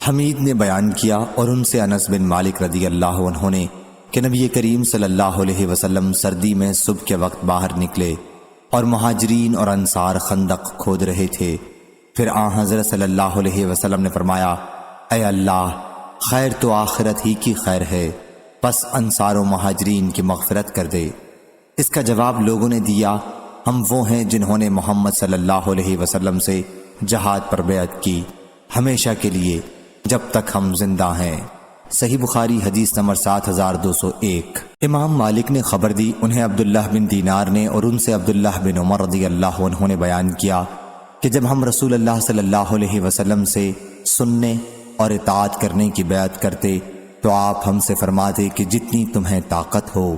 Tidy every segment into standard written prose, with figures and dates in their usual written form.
حمید نے بیان کیا اور ان سے انس بن مالک رضی اللہ عنہ نے کہ نبی کریم صلی اللہ علیہ وسلم سردی میں صبح کے وقت باہر نکلے اور مہاجرین اور انصار خندق کھود رہے تھے۔ پھر حضرت صلی اللہ علیہ وسلم نے فرمایا، اے اللہ، خیر تو آخرت ہی کی خیر ہے، پس انصار و مہاجرین کی مغفرت کر دے۔ اس کا جواب لوگوں نے دیا، ہم وہ ہیں جنہوں نے محمد صلی اللہ علیہ وسلم سے جہاد پر بیعت کی، ہمیشہ کے لیے جب تک ہم زندہ ہیں۔ صحیح بخاری حدیث نمبر 7201۔ امام مالک نے خبر دی، انہیں عبداللہ بن دینار نے اور ان سے عبداللہ بن عمر رضی اللہ عنہ نے بیان کیا کہ جب ہم رسول اللہ صلی اللہ علیہ وسلم سے سننے اور اطاعت کرنے کی بیعت کرتے تو آپ ہم سے فرماتے کہ جتنی تمہیں طاقت ہو۔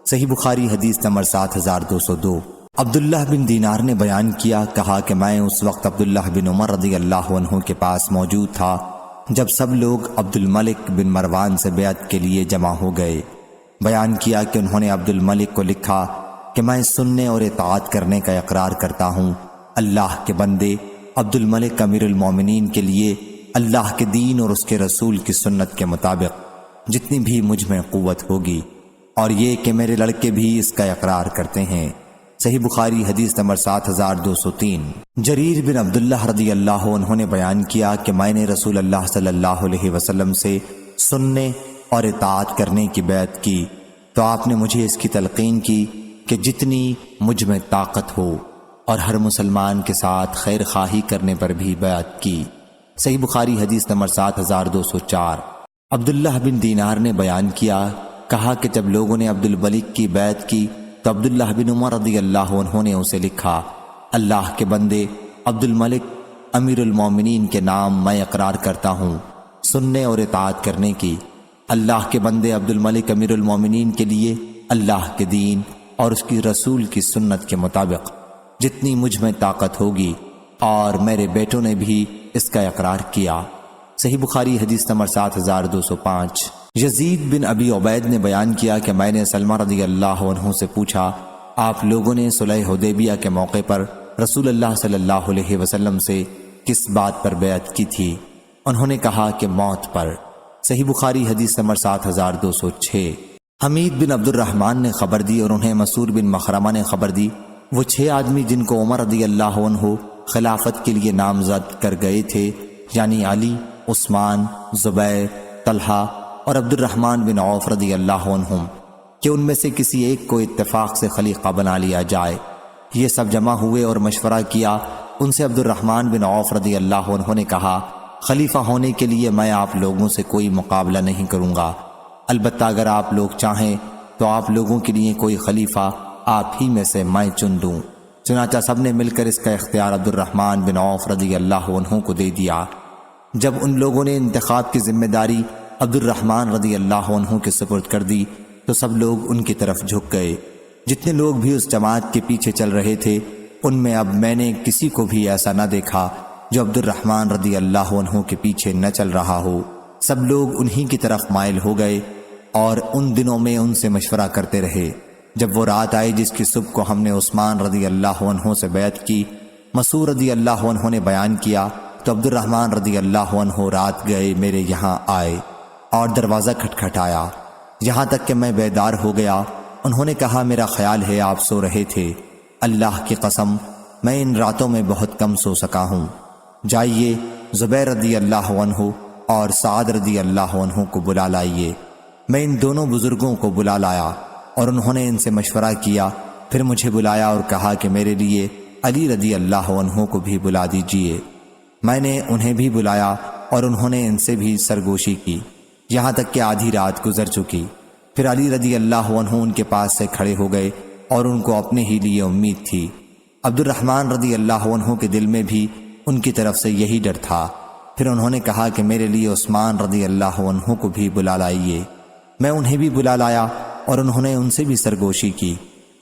صحیح بخاری حدیث نمبر 7202۔ عبداللہ بن دینار نے بیان کیا، کہا کہ میں اس وقت عبداللہ بن عمر رضی اللہ عنہ کے پاس موجود تھا جب سب لوگ عبد الملک بن مروان سے بیعت کے لیے جمع ہو گئے۔ بیان کیا کہ انہوں نے عبد الملک کو لکھا کہ میں سننے اور اطاعت کرنے کا اقرار کرتا ہوں، اللہ کے بندے عبد الملک امیر المومنین کے لیے اللہ کے دین اور اس کے رسول کی سنت کے مطابق جتنی بھی مجھ میں قوت ہوگی، اور یہ کہ میرے لڑکے بھی اس کا اقرار کرتے ہیں۔ صحیح بخاری حدیث نمبر 7203۔ جریر بن عبداللہ رضی اللہ عنہ نے بیان کیا کہ میں نے رسول اللہ صلی اللہ علیہ وسلم سے سننے اور اطاعت کرنے کی بیعت کی تو آپ نے مجھے اس کی تلقین کی کہ جتنی مجھ میں طاقت ہو، اور ہر مسلمان کے ساتھ خیر خواہی کرنے پر بھی بیعت کی۔ صحیح بخاری حدیث نمبر 7204۔ عبداللہ بن دینار نے بیان کیا، کہا کہ جب لوگوں نے عبد الملک کی بیعت کی تو عبداللہ بن عمر رضی اللہ عنہ نے اسے لکھا، اللہ کے بندے عبد الملک امیر المومنین کے نام میں اقرار کرتا ہوں سننے اور اطاعت کرنے کی، اللہ کے بندے عبد الملک امیر المومنین کے لیے اللہ کے دین اور اس کی رسول کی سنت کے مطابق جتنی مجھ میں طاقت ہوگی، اور میرے بیٹوں نے بھی اس کا اقرار کیا۔ صحیح بخاری حدیث نمبر 7205۔ یزید بن ابی عبید نے بیان کیا کہ میں نے سلمہ رضی اللہ عنہ سے پوچھا، آپ لوگوں نے صلح حدیبیہ کے موقع پر رسول اللہ صلی اللہ علیہ وسلم سے کس بات پر بیعت کی تھی؟ انہوں نے کہا کہ موت پر۔ صحیح بخاری حدیث نمبر 7206۔ حمید بن عبد الرحمن نے خبر دی اور انہیں مسعود بن مخرمہ نے خبر دی، وہ 6 آدمی جن کو عمر رضی اللہ عنہ خلافت کے لیے نامزد کر گئے تھے، یعنی علی، عثمان، زبیر، طلحہ اور عبد الرحمن بن عوف رضی اللہ عنہم، کہ ان میں سے کسی ایک کو اتفاق سے خلیفہ بنا لیا جائے۔ یہ سب جمع ہوئے اور مشورہ کیا۔ ان سے عبد الرحمن بن عوف رضی اللہ عنہ نے کہا، خلیفہ ہونے کے لیے میں آپ لوگوں سے کوئی مقابلہ نہیں کروں گا، البتہ اگر آپ لوگ چاہیں تو آپ لوگوں کے لیے کوئی خلیفہ آپ ہی میں سے میں چن دوں۔ چنانچہ سب نے مل کر اس کا اختیار عبد الرحمن بن عوف رضی اللہ عنہ کو دے دیا۔ جب ان لوگوں نے انتخاب کی ذمہ داری عبد الرحمن رضی اللہ عنہ کے سپرد کر دی تو سب لوگ ان کی طرف جھک گئے۔ جتنے لوگ بھی اس جماعت کے پیچھے چل رہے تھے ان میں اب میں نے کسی کو بھی ایسا نہ دیکھا جو عبد الرحمن رضی اللہ عنہ کے پیچھے نہ چل رہا ہو۔ سب لوگ انہی کی طرف مائل ہو گئے اور ان دنوں میں ان سے مشورہ کرتے رہے۔ جب وہ رات آئی جس کی صبح کو ہم نے عثمان رضی اللہ عنہ سے بیعت کی، مسعود رضی اللہ عنہ نے بیان کیا تو عبد الرحمن رضی اللہ عنہ رات گئے میرے یہاں آئے اور دروازہ کھٹکھٹایا، یہاں تک کہ میں بیدار ہو گیا۔ انہوں نے کہا، میرا خیال ہے آپ سو رہے تھے، اللہ کی قسم میں ان راتوں میں بہت کم سو سکا ہوں، جائیے زبیر رضی اللہ عنہ اور سعد رضی اللہ عنہ کو بلا لائیے۔ میں ان دونوں بزرگوں کو بلا لایا اور انہوں نے ان سے مشورہ کیا، پھر مجھے بلایا اور کہا کہ میرے لیے علی رضی اللہ عنہ کو بھی بلا دیجیے۔ میں نے انہیں بھی بلایا اور انہوں نے ان سے بھی سرگوشی کی، یہاں تک کہ آدھی رات گزر چکی۔ پھر علی رضی اللہ عنہ ان کے پاس سے کھڑے ہو گئے اور ان کو اپنے ہی لیے امید تھی۔ عبد الرحمن رضی اللہ عنہ کے دل میں بھی ان کی طرف سے یہی ڈر تھا۔ پھر انہوں نے کہا کہ میرے لیے عثمان رضی اللہ عنہ کو بھی بلا لائیے۔ میں انہیں بھی بلا لایا اور انہوں نے ان سے بھی سرگوشی کی۔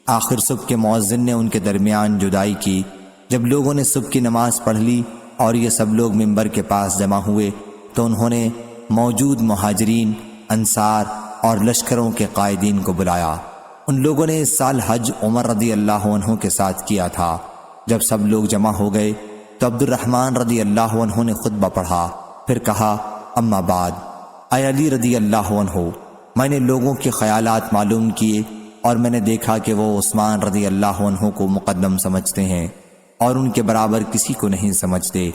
آخر صبح کے مؤذن نے ان کے درمیان جدائی کی۔ جب لوگوں نے صبح کی نماز پڑھ لی اور یہ سب لوگ منبر کے پاس جمع ہوئے تو انہوں نے موجود مہاجرین، انصار اور لشکروں کے قائدین کو بلایا۔ ان لوگوں نے اس سال حج عمر رضی اللہ عنہ کے ساتھ کیا تھا۔ جب سب لوگ جمع ہو گئے تو عبد الرحمن رضی اللہ عنہ نے خطبہ پڑھا، پھر کہا، اما بعد، اے علی رضی اللہ عنہ، میں نے لوگوں کے خیالات معلوم کیے اور میں نے دیکھا کہ وہ عثمان رضی اللہ عنہ کو مقدم سمجھتے ہیں اور ان کے برابر کسی کو نہیں سمجھتے،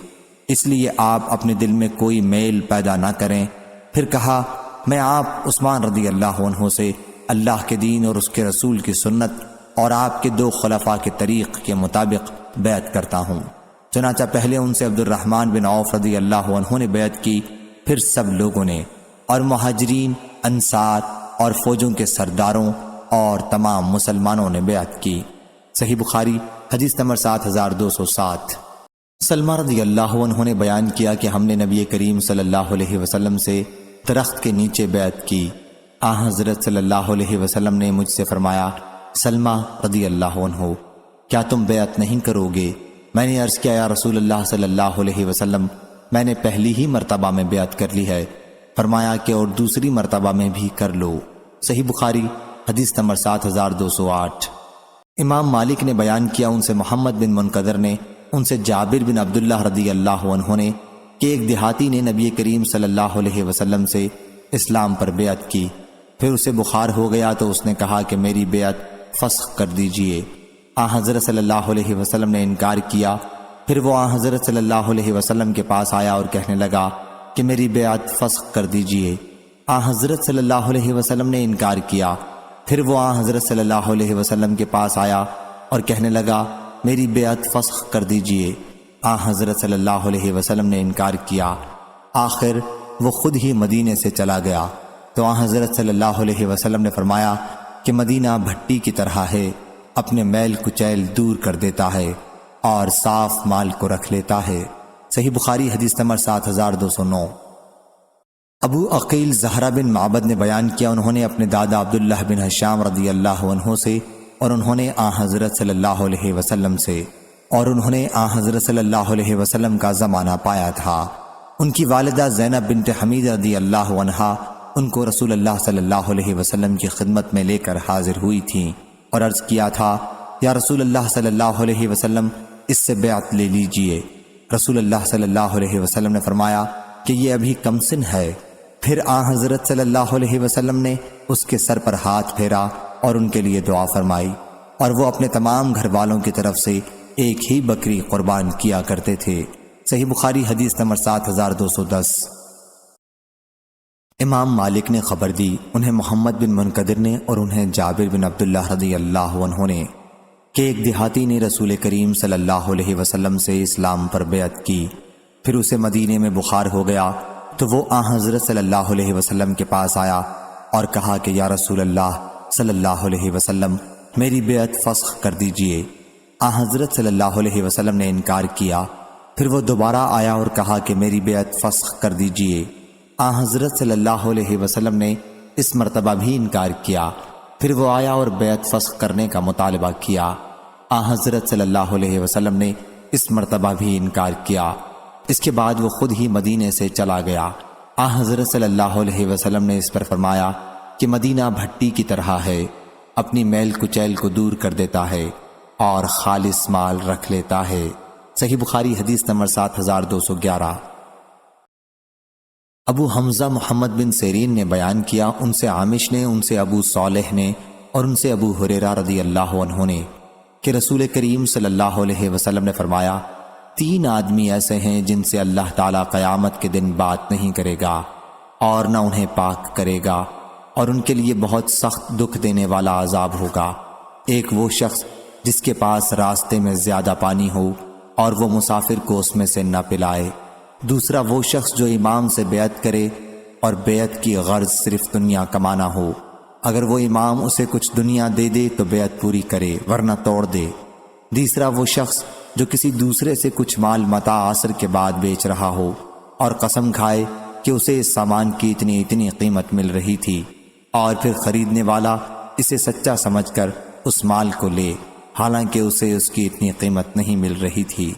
اس لیے آپ اپنے دل میں کوئی میل پیدا نہ کریں۔ پھر کہا، میں آپ عثمان رضی اللہ عنہ سے اللہ کے دین اور اس کے رسول کی سنت اور آپ کے 2 خلفاء کے طریق کے مطابق بیعت کرتا ہوں۔ چنانچہ پہلے ان سے عبد الرحمن بن عوف رضی اللہ عنہ نے بیعت کی، پھر سب لوگوں نے، اور مہاجرین، انصار اور فوجوں کے سرداروں اور تمام مسلمانوں نے بیعت کی۔ صحیح بخاری حدیث نمبر 7207۔ سلمہ رضی اللہ عنہ نے بیان کیا کہ ہم نے نبی کریم صلی اللہ علیہ وسلم سے درخت کے نیچے بیعت کی۔ حضرت صلی اللہ علیہ وسلم نے مجھ سے فرمایا، سلمہ رضی اللہ عنہ، کیا تم بیعت نہیں کرو گے؟ میں نے عرض کیا، یا رسول اللہ صلی اللہ علیہ وسلم، میں نے پہلی ہی مرتبہ میں بیعت کر لی ہے۔ فرمایا کہ اور دوسری مرتبہ میں بھی کر لو۔ صحیح بخاری حدیث نمبر 7208۔ امام مالک نے بیان کیا، ان سے محمد بن منقدر نے، ان سے جابر بن عبداللہ رضی اللہ عنہ نے، کہ ایک دیہاتی نے نبی کریم صلی اللہ علیہ وسلم سے اسلام پر بیعت کی، پھر اسے بخار ہو گیا تو اس نے کہا کہ میری بیعت فسخ کر دیجئے۔ حضرت صلی اللہ علیہ وسلم نے انکار کیا، پھر وہ حضرت صلی اللہ علیہ وسلم کے پاس آیا اور کہنے لگا کہ میری بیعت فسخ کر دیجئے۔ حضرت صلی اللہ علیہ وسلم نے انکار کیا، پھر وہ حضرت صلی اللہ علیہ وسلم کے پاس آیا اور کہنے لگا میری بیعت فسخ کر دیجئے۔ حضرت صلی اللہ علیہ وسلم نے انکار کیا، آخر وہ خود ہی مدینے سے چلا گیا تو حضرت صلی اللہ علیہ وسلم نے فرمایا کہ مدینہ بھٹی کی طرح ہے، اپنے میل کچیل دور کر دیتا ہے اور صاف مال کو رکھ لیتا ہے۔ صحیح بخاری حدیث نمبر 7209۔ ابو عقیل زہرہ بن معبد نے بیان کیا، انہوں نے اپنے دادا عبداللہ بن حشام رضی اللہ عنہ سے، اور انہوں نے حضرت صلی اللہ علیہ وسلم سے، اور انہوں نے حضرت صلی اللہ علیہ وسلم کا زمانہ پایا تھا۔ ان کی والدہ زینب بنت حمید رضی اللہ عنہا ان کو رسول اللہ صلی اللہ علیہ وسلم کی خدمت میں لے کر حاضر ہوئی تھیں اور عرض کیا تھا، یا رسول اللہ صلی اللہ علیہ وسلم، اس سے بیعت لے لیجئے۔ رسول اللہ صلی اللہ علیہ وسلم نے فرمایا کہ یہ ابھی کم سن ہے۔ پھر حضرت صلی اللہ علیہ وسلم نے اس کے سر پر ہاتھ پھیرا اور ان کے لیے دعا فرمائی، اور وہ اپنے تمام گھر والوں کی طرف سے ایک ہی بکری قربان کیا کرتے تھے۔ صحیح بخاری حدیث نمبر 7210۔ امام مالک نے خبر دی، انہیں محمد بن منقدر نے اور انہیں جابر بن عبداللہ رضی اللہ عنہ نے، کہ ایک دیہاتی نے رسول کریم صلی اللہ علیہ وسلم سے اسلام پر بیعت کی، پھر اسے مدینے میں بخار ہو گیا تو وہ حضرت صلی اللہ علیہ وسلم کے پاس آیا اور کہا کہ یا رسول اللہ صلی اللہ علیہ وسلم، میری بیعت فسخ کر دیجئے۔ حضرت صلی اللہ علیہ وسلم نے انکار کیا، پھر وہ دوبارہ آیا اور کہا کہ میری بیعت فسخ کر دیجئے۔ حضرت صلی اللہ علیہ وسلم نے اس مرتبہ بھی انکار کیا، پھر وہ آیا اور بیعت فسخ کرنے کا مطالبہ کیا۔ حضرت صلی اللہ علیہ وسلم نے اس مرتبہ بھی انکار کیا۔ اس کے بعد وہ خود ہی مدینے سے چلا گیا۔ حضرت صلی اللہ علیہ وسلم نے اس پر فرمایا کہ مدینہ بھٹی کی طرح ہے، اپنی میل کچیل کو دور کر دیتا ہے اور خالص مال رکھ لیتا ہے۔ صحیح بخاری حدیث نمبر 7211۔ ابو حمزہ محمد بن سیرین نے بیان کیا، ان سے عامش نے، ان سے ابو صالح نے، اور ان سے ابو ہریرہ رضی اللہ عنہ نے، کہ رسول کریم صلی اللہ علیہ وسلم نے فرمایا، 3 آدمی ایسے ہیں جن سے اللہ تعالیٰ قیامت کے دن بات نہیں کرے گا اور نہ انہیں پاک کرے گا، اور ان کے لیے بہت سخت دکھ دینے والا عذاب ہوگا۔ ایک وہ شخص جس کے پاس راستے میں زیادہ پانی ہو اور وہ مسافر کو اس میں سے نہ پلائے۔ دوسرا وہ شخص جو امام سے بیعت کرے اور بیعت کی غرض صرف دنیا کمانا ہو، اگر وہ امام اسے کچھ دنیا دے دے تو بیعت پوری کرے ورنہ توڑ دے۔ تیسرا وہ شخص جو کسی دوسرے سے کچھ مال متاع عصر کے بعد بیچ رہا ہو اور قسم کھائے کہ اسے اس سامان کی اتنی قیمت مل رہی تھی، اور پھر خریدنے والا اسے سچا سمجھ کر اس مال کو لے حالانکہ اسے اس کی اتنی قیمت نہیں مل رہی تھی۔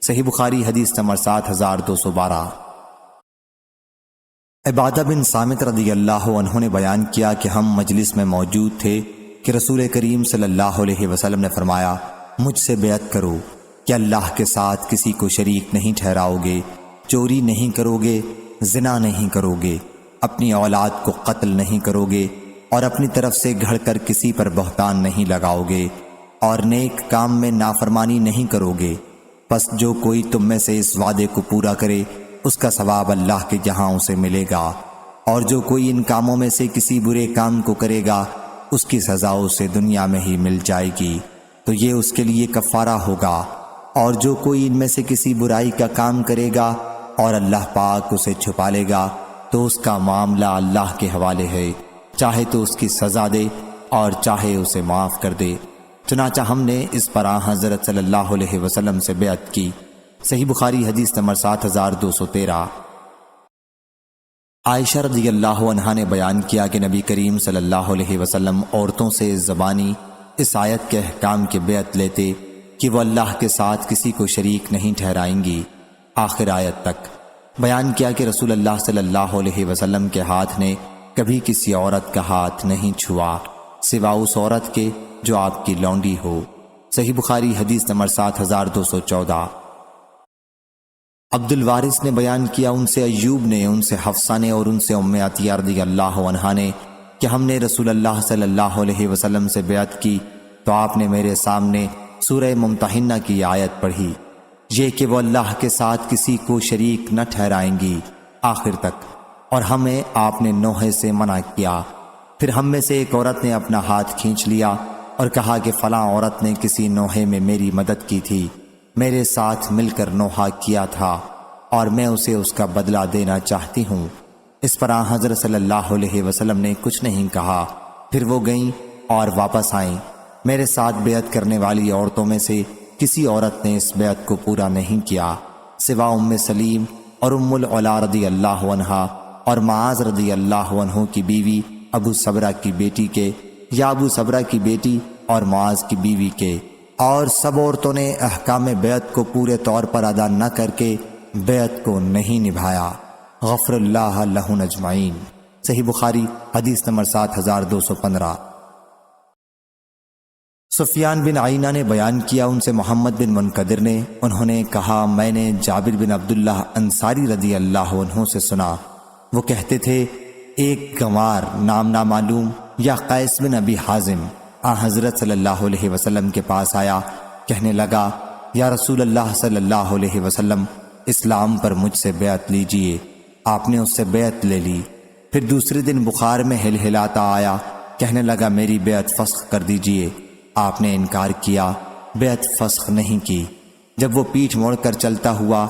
صحیح بخاری حدیث نمبر 7212۔ عبادہ بن صامت رضی اللہ عنہ نے بیان کیا کہ ہم مجلس میں موجود تھے کہ رسول کریم صلی اللہ علیہ وسلم نے فرمایا، مجھ سے بیعت کرو کہ اللہ کے ساتھ کسی کو شریک نہیں ٹھہراؤ گے، چوری نہیں کرو گے، زنا نہیں کرو گے، اپنی اولاد کو قتل نہیں کرو گے، اور اپنی طرف سے گھڑ کر کسی پر بہتان نہیں لگاؤ گے، اور نیک کام میں نافرمانی نہیں کرو گے۔ پس جو کوئی تم میں سے اس وعدے کو پورا کرے اس کا ثواب اللہ کے یہاں اسے ملے گا، اور جو کوئی ان کاموں میں سے کسی برے کام کو کرے گا اس کی سزا اسے دنیا میں ہی مل جائے گی، تو یہ اس کے لیے کفارہ ہوگا۔ اور جو کوئی ان میں سے کسی برائی کا کام کرے گا اور اللہ پاک اسے چھپا لے گا تو اس کا معاملہ اللہ کے حوالے ہے، چاہے تو اس کی سزا دے اور چاہے اسے معاف کر دے۔ چنانچہ ہم نے اس پر حضرت صلی اللہ علیہ وسلم سے بیعت کی۔ صحیح بخاری حدیث نمبر 7213۔ عائشہ رضی اللہ عنہا نے بیان کیا کہ نبی کریم صلی اللہ علیہ وسلم عورتوں سے زبانی اس آیت کے احکام کے بیعت لیتے کہ وہ اللہ کے ساتھ کسی کو شریک نہیں ٹھہرائیں گی، آخر آیت تک۔ بیان کیا کہ رسول اللہ صلی اللہ علیہ وسلم کے ہاتھ نے کبھی کسی عورت کا ہاتھ نہیں چھوا سوا اس عورت کے جو آپ کی لونڈی ہو۔ صحیح بخاری حدیث نمبر 7214۔ عبد الوارث نے بیان کیا ان سے ایوب نے، ان سے حفصہ نے اور ان سے ام عطیہ رضی اللہ عنہا نے کہ ہم نے رسول اللہ صلی اللہ علیہ وسلم سے بیعت کی تو آپ نے میرے سامنے سورہ ممتحنہ کی آیت پڑھی، یہ کہ وہ اللہ کے ساتھ کسی کو شریک نہ ٹھہرائیں گی، آخر تک، اور ہمیں آپ نے نوحے سے منع کیا۔ پھر ہم میں سے ایک عورت نے اپنا ہاتھ کھینچ لیا اور کہا کہ فلاں عورت نے کسی نوحے میں میری مدد کی تھی، میرے ساتھ مل کر نوحہ کیا تھا اور میں اسے اس کا بدلہ دینا چاہتی ہوں۔ اس پر حضرت صلی اللہ علیہ وسلم نے کچھ نہیں کہا۔ پھر وہ گئیں اور واپس آئیں۔ میرے ساتھ بیعت کرنے والی عورتوں میں سے کسی عورت نے اس بیعت کو پورا نہیں کیا سوا ام سلیم اور ام العلا رضی اللہ عنہا اور معاذ رضی اللہ عنہ کی بیوی ابو صبرہ کی بیٹی کے، یا ابو صبرہ کی بیٹی اور معاذ کی بیوی کے، اور سب عورتوں نے احکام بیعت کو پورے طور پر ادا نہ کر کے بیعت کو نہیں نبھایا۔ غفر اللہ لہن اجمعین۔ صحیح بخاری حدیث نمبر 7215۔ سفیان بن عینہ نے بیان کیا ان سے محمد بن منقدر نے، انہوں نے کہا میں نے جابر بن عبداللہ انصاری رضی اللہ عنہ سے سنا، وہ کہتے تھے ایک گنوار نام نامعلوم یا قیس بن ابی حازم حضرت صلی اللہ علیہ وسلم کے پاس آیا، کہنے لگا یا رسول اللہ صلی اللہ علیہ وسلم اسلام پر مجھ سے بیعت لیجئے۔ آپ نے اس سے بیعت لے لی۔ پھر دوسرے دن بخار میں ہلہلاتا آیا، کہنے لگا میری بیعت فسخ کر دیجئے۔ آپ نے انکار کیا، بیعت فسخ نہیں کی۔ جب وہ پیٹھ موڑ کر چلتا ہوا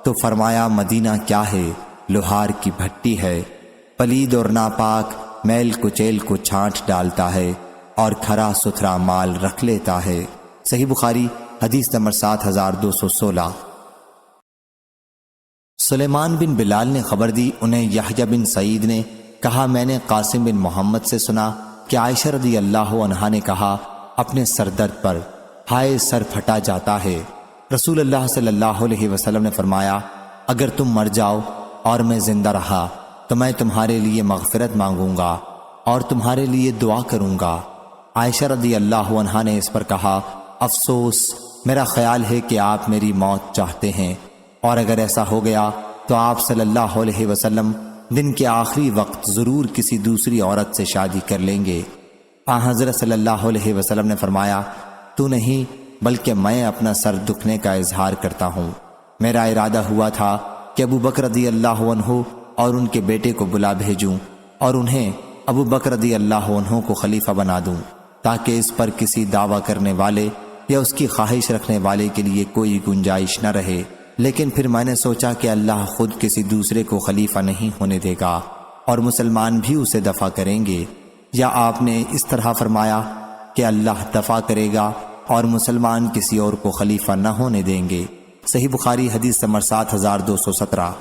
تو فرمایا مدینہ کیا ہے؟ لوہار کی بھٹی ہے، پلید اور ناپاک میل کچیل کو چھانٹ ڈالتا ہے اور کھرا ستھرا مال رکھ لیتا ہے۔ صحیح بخاری حدیث نمبر 7216۔ سلیمان بن بلال نے خبر دی، انہیں یحییٰ بن سعید نے کہا میں نے قاسم بن محمد سے سنا کہ عائشہ رضی اللہ عنہا نے کہا اپنے سر درد پر ہائے سر پھٹا جاتا ہے۔ رسول اللہ صلی اللہ علیہ وسلم نے فرمایا اگر تم مر جاؤ اور میں زندہ رہا تو میں تمہارے لیے مغفرت مانگوں گا اور تمہارے لیے دعا کروں گا۔ عائشہ رضی اللہ عنہا نے اس پر کہا افسوس، میرا خیال ہے کہ آپ میری موت چاہتے ہیں، اور اگر ایسا ہو گیا تو آپ صلی اللہ علیہ وسلم دن کے آخری وقت ضرور کسی دوسری عورت سے شادی کر لیں گے۔ حضرت صلی اللہ علیہ وسلم نے فرمایا تو نہیں بلکہ میں اپنا سر دکھنے کا اظہار کرتا ہوں۔ میرا ارادہ ہوا تھا کہ ابو بکر رضی اللہ عنہ اور ان کے بیٹے کو بلا بھیجوں اور انہیں ابو بکر رضی اللہ عنہ کو خلیفہ بنا دوں تاکہ اس پر کسی دعویٰ کرنے والے یا اس کی خواہش رکھنے والے کے لیے کوئی گنجائش نہ رہے، لیکن پھر میں نے سوچا کہ اللہ خود کسی دوسرے کو خلیفہ نہیں ہونے دے گا اور مسلمان بھی اسے دفع کریں گے، یا آپ نے اس طرح فرمایا کہ اللہ دفع کرے گا اور مسلمان کسی اور کو خلیفہ نہ ہونے دیں گے۔ صحیح بخاری حدیث نمبر 7217۔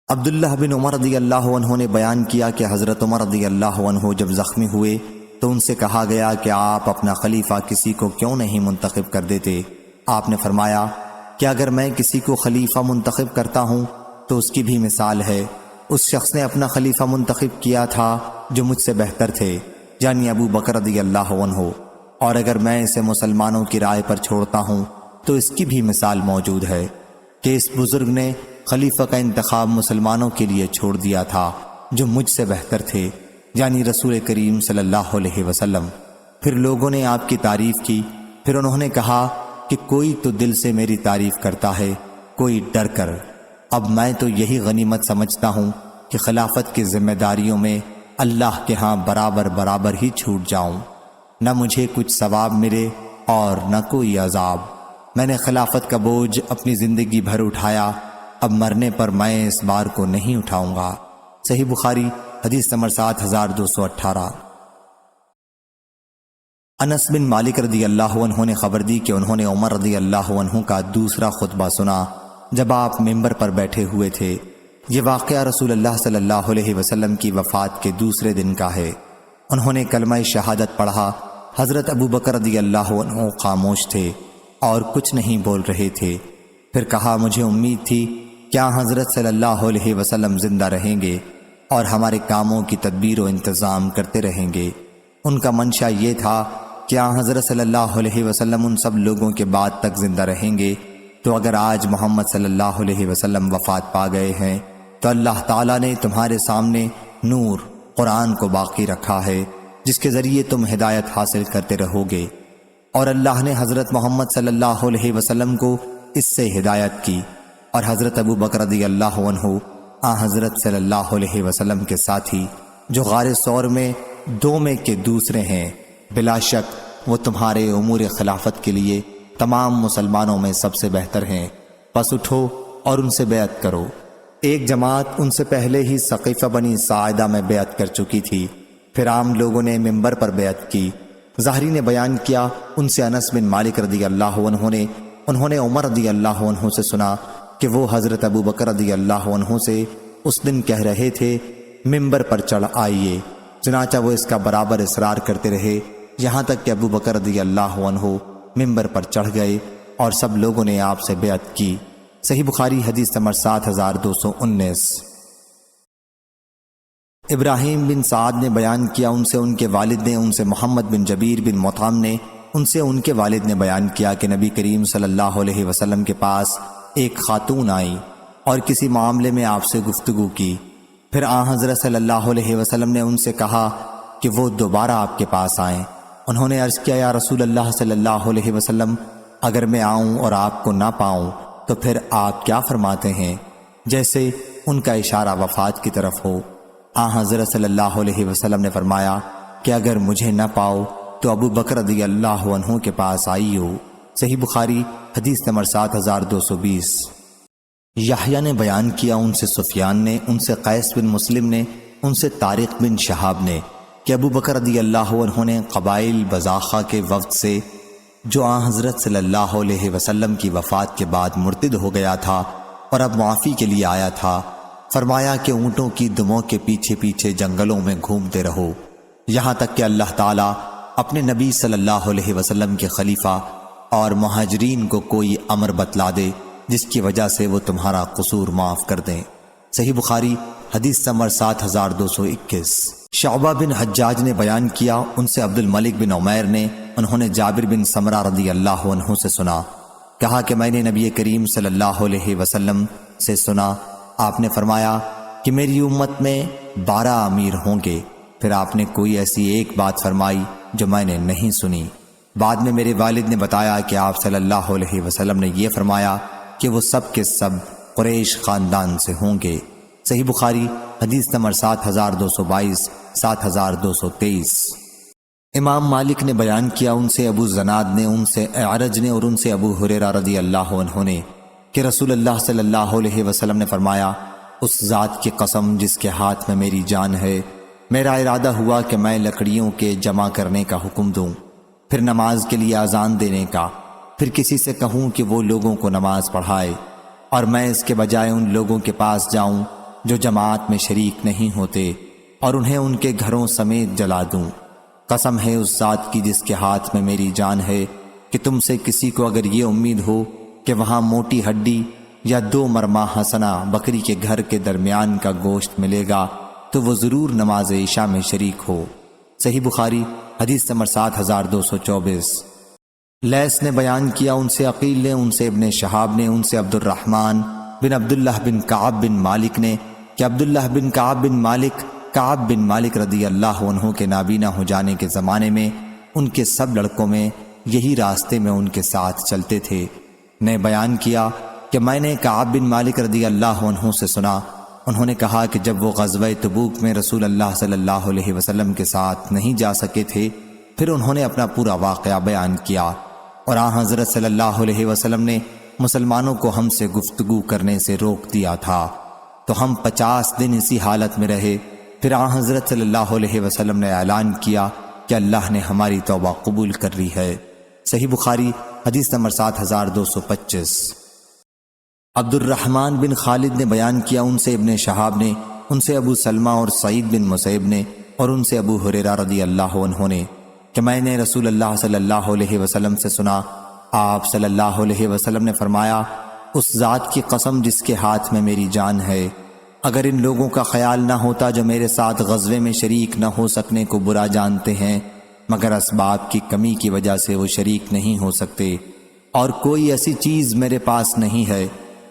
عبداللہ بن عمر رضی اللہ عنہ نے بیان کیا کہ حضرت عمر رضی اللہ عنہ جب زخمی ہوئے تو ان سے کہا گیا کہ آپ اپنا خلیفہ کسی کو کیوں نہیں منتخب کر دیتے؟ آپ نے فرمایا کہ اگر میں کسی کو خلیفہ منتخب کرتا ہوں تو اس کی بھی مثال ہے، اس شخص نے اپنا خلیفہ منتخب کیا تھا جو مجھ سے بہتر تھے، یعنی ابو بکر رضی اللہ عنہ، اور اگر میں اسے مسلمانوں کی رائے پر چھوڑتا ہوں تو اس کی بھی مثال موجود ہے کہ اس بزرگ نے خلیفہ کا انتخاب مسلمانوں کے لیے چھوڑ دیا تھا جو مجھ سے بہتر تھے، یعنی رسول کریم صلی اللہ علیہ وسلم۔ پھر لوگوں نے آپ کی تعریف کی، پھر انہوں نے کہا کہ کوئی تو دل سے میری تعریف کرتا ہے، کوئی ڈر کر۔ اب میں تو یہی غنیمت سمجھتا ہوں کہ خلافت کی ذمہ داریوں میں اللہ کے ہاں برابر برابر ہی چھوٹ جاؤں، نہ مجھے کچھ ثواب ملے اور نہ کوئی عذاب۔ میں نے خلافت کا بوجھ اپنی زندگی بھر اٹھایا، اب مرنے پر میں اس بار کو نہیں اٹھاؤں گا۔ صحیح بخاری حدیث نمبر 7218۔ انس بن مالک رضی اللہ عنہ نے خبر دی کہ انہوں نے عمر رضی اللہ عنہ کا دوسرا خطبہ سنا جب آپ ممبر پر بیٹھے ہوئے تھے۔ یہ واقعہ رسول اللہ صلی اللہ علیہ وسلم کی وفات کے دوسرے دن کا ہے۔ انہوں نے کلمہ شہادت پڑھا۔ حضرت ابو بکر رضی اللہ عنہ خاموش تھے اور کچھ نہیں بول رہے تھے۔ پھر کہا، مجھے امید تھی کیا حضرت صلی اللہ علیہ وسلم زندہ رہیں گے اور ہمارے کاموں کی تدبیر و انتظام کرتے رہیں گے۔ ان کا منشا یہ تھا کہ حضرت صلی اللہ علیہ وسلم ان سب لوگوں کے بعد تک زندہ رہیں گے، تو اگر آج محمد صلی اللہ علیہ وسلم وفات پا گئے ہیں تو اللہ تعالیٰ نے تمہارے سامنے نور قرآن کو باقی رکھا ہے جس کے ذریعے تم ہدایت حاصل کرتے رہو گے، اور اللہ نے حضرت محمد صلی اللہ علیہ وسلم کو اس سے ہدایت کی۔ اور حضرت ابو بکر رضی اللہ عنہ حضرت صلی اللہ علیہ وسلم کے ساتھی جو غار ثور میں 2 میں کے دوسرے ہیں، بلا شک وہ تمہارے امور خلافت کے لیے تمام مسلمانوں میں سب سے بہتر ہیں، پس اٹھو اور ان سے بیعت کرو۔ ایک جماعت ان سے پہلے ہی ثقیفہ بنی ساعدہ میں بیعت کر چکی تھی، پھر عام لوگوں نے ممبر پر بیعت کی۔ ظاہری نے بیان کیا، ان سے انس بن مالک رضی اللہ عنہ نے انہوں نے عمر رضی اللہ عنہ سے سنا کہ وہ حضرت ابو بکر رضی اللہ عنہ سے اس دن کہہ رہے تھے، ممبر پر چڑھ آئیے۔ چنانچہ وہ اس کا برابر اصرار کرتے رہے یہاں تک کہ ابو بکر رضی اللہ عنہ ممبر پر چڑھ گئے اور سب لوگوں نے آپ سے بیعت کی۔ صحیح بخاری حدیث نمبر 7219۔ ابراہیم بن سعد نے بیان کیا، ان سے ان کے والد نے، ان سے محمد بن جبیر بن مطعم نے، ان سے ان کے والد نے بیان کیا کہ نبی کریم صلی اللہ علیہ وسلم کے پاس ایک خاتون آئی اور کسی معاملے میں آپ سے گفتگو کی۔ پھر حضرت صلی اللہ علیہ وسلم نے ان سے کہا کہ وہ دوبارہ آپ کے پاس آئیں۔ انہوں نے عرض کیا، یا رسول اللہ صلی اللہ علیہ وسلم، اگر میں آؤں اور آپ کو نہ پاؤں تو پھر آپ کیا فرماتے ہیں؟ جیسے ان کا اشارہ وفات کی طرف ہو۔ حضرت صلی اللہ علیہ وسلم نے فرمایا کہ اگر مجھے نہ پاؤ تو ابو بکر رضی اللہ عنہ کے پاس آئی ہو۔ صحیح بخاری حدیث نمبر 7220۔ یحییٰ نے بیان کیا، ان سے سفیان نے، ان سے قیس بن مسلم نے، ان سے طارق بن شہاب نے کہ ابو بکر رضی اللہ عنہ نے قبائل بزاخہ کے وفد سے جو حضرت صلی اللہ علیہ وسلم کی وفات کے بعد مرتد ہو گیا تھا اور اب معافی کے لیے آیا تھا، فرمایا کہ اونٹوں کی دموں کے پیچھے پیچھے جنگلوں میں گھومتے رہو یہاں تک کہ اللہ تعالیٰ اپنے نبی صلی اللہ علیہ وسلم کے خلیفہ اور مہاجرین کو کوئی امر بتلا دے جس کی وجہ سے وہ تمہارا قصور معاف کر دیں۔ صحیح بخاری حدیث نمبر 7221۔ شعبہ بن حجاج نے بیان کیا، ان سے عبد الملک بن عمیر نے، انہوں نے جابر بن سمرہ رضی اللہ عنہ سے سنا، کہا کہ میں نے نبی کریم صلی اللہ علیہ وسلم سے سنا، آپ نے فرمایا کہ میری امت میں 12 امیر ہوں گے۔ پھر آپ نے کوئی ایسی ایک بات فرمائی جو میں نے نہیں سنی۔ بعد میں میرے والد نے بتایا کہ آپ صلی اللہ علیہ وسلم نے یہ فرمایا کہ وہ سب کے سب قریش خاندان سے ہوں گے۔ صحیح بخاری حدیث نمبر 7222 7223۔ امام مالک نے بیان کیا، ان سے ابو زناد نے، ان سے اعرج نے اور ان سے ابو ہریرہ رضی اللہ عنہ نے کہ رسول اللہ صلی اللہ علیہ وسلم نے فرمایا، اس ذات کی قسم جس کے ہاتھ میں میری جان ہے، میرا ارادہ ہوا کہ میں لکڑیوں کے جمع کرنے کا حکم دوں، پھر نماز کے لیے اذان دینے کا، پھر کسی سے کہوں کہ وہ لوگوں کو نماز پڑھائے، اور میں اس کے بجائے ان لوگوں کے پاس جاؤں جو جماعت میں شریک نہیں ہوتے اور انہیں ان کے گھروں سمیت جلا دوں۔ قسم ہے اس ذات کی جس کے ہاتھ میں میری جان ہے کہ تم سے کسی کو اگر یہ امید ہو کہ وہاں موٹی ہڈی یا 2 مرمہ حسنہ بکری کے گھر کے درمیان کا گوشت ملے گا تو وہ ضرور نماز عشاء میں شریک ہو۔ صحیح بخاری حدیث نمبر 7224۔ لیث نے بیان کیا، ان سے عقیل نے، ان سے ابن شہاب نے، ان سے عبد الرحمن بن عبداللہ بن کعب بن مالک نے کہ عبداللہ بن کعب بن مالک رضی اللہ عنہ کے نابینا ہو جانے کے زمانے میں ان کے سب لڑکوں میں یہی راستے میں ان کے ساتھ چلتے تھے، نے بیان کیا کہ میں نے کعب بن مالک رضی اللہ عنہ سے سنا، انہوں نے کہا کہ جب وہ غزوہ تبوک میں رسول اللہ صلی اللہ علیہ وسلم کے ساتھ نہیں جا سکے تھے، پھر انہوں نے اپنا پورا واقعہ بیان کیا، اور آن حضرت صلی اللہ علیہ وسلم نے مسلمانوں کو ہم سے گفتگو کرنے سے روک دیا تھا، تو ہم 50 دن اسی حالت میں رہے۔ پھر آن حضرت صلی اللہ علیہ وسلم نے اعلان کیا کہ اللہ نے ہماری توبہ قبول کر لی ہے۔ صحیح بخاری حدیث نمبر 7225۔ عبد الرحمن بن خالد نے بیان کیا، ان سے ابن شہاب نے، ان سے ابو سلمہ اور سعید بن مسیب نے، اور ان سے ابو ہریرہ رضی اللہ عنہ نے کہ میں نے رسول اللہ صلی اللہ علیہ وسلم سے سنا، آپ صلی اللہ علیہ وسلم نے فرمایا، اس ذات کی قسم جس کے ہاتھ میں میری جان ہے، اگر ان لوگوں کا خیال نہ ہوتا جو میرے ساتھ غزوے میں شریک نہ ہو سکنے کو برا جانتے ہیں، مگر اسباب کی کمی کی وجہ سے وہ شریک نہیں ہو سکتے، اور کوئی ایسی چیز میرے پاس نہیں ہے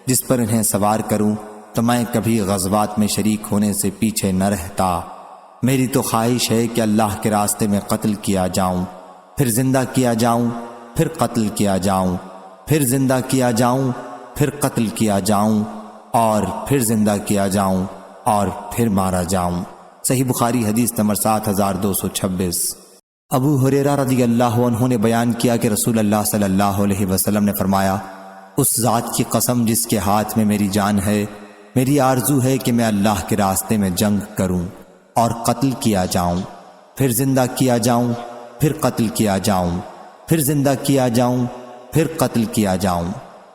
جس پر انہیں سوار کروں، تو میں کبھی غزوات میں شریک ہونے سے پیچھے نہ رہتا۔ میری تو خواہش ہے کہ اللہ کے راستے میں قتل کیا جاؤں، پھر زندہ کیا جاؤں، پھر قتل کیا جاؤں، پھر زندہ کیا جاؤں، پھر قتل کیا جاؤں، اور پھر زندہ کیا جاؤں، اور پھر مارا جاؤں۔ صحیح بخاری حدیث نمبر 7226۔ ابو ہریرہ رضی اللہ عنہ نے بیان کیا کہ رسول اللہ صلی اللہ علیہ وسلم نے فرمایا، اس ذات کی قسم جس کے ہاتھ میں میری جان ہے، میری آرزو ہے کہ میں اللہ کے راستے میں جنگ کروں اور قتل کیا جاؤں، پھر زندہ کیا جاؤں، پھر قتل کیا جاؤں، پھر زندہ کیا جاؤں، پھر قتل کیا جاؤں۔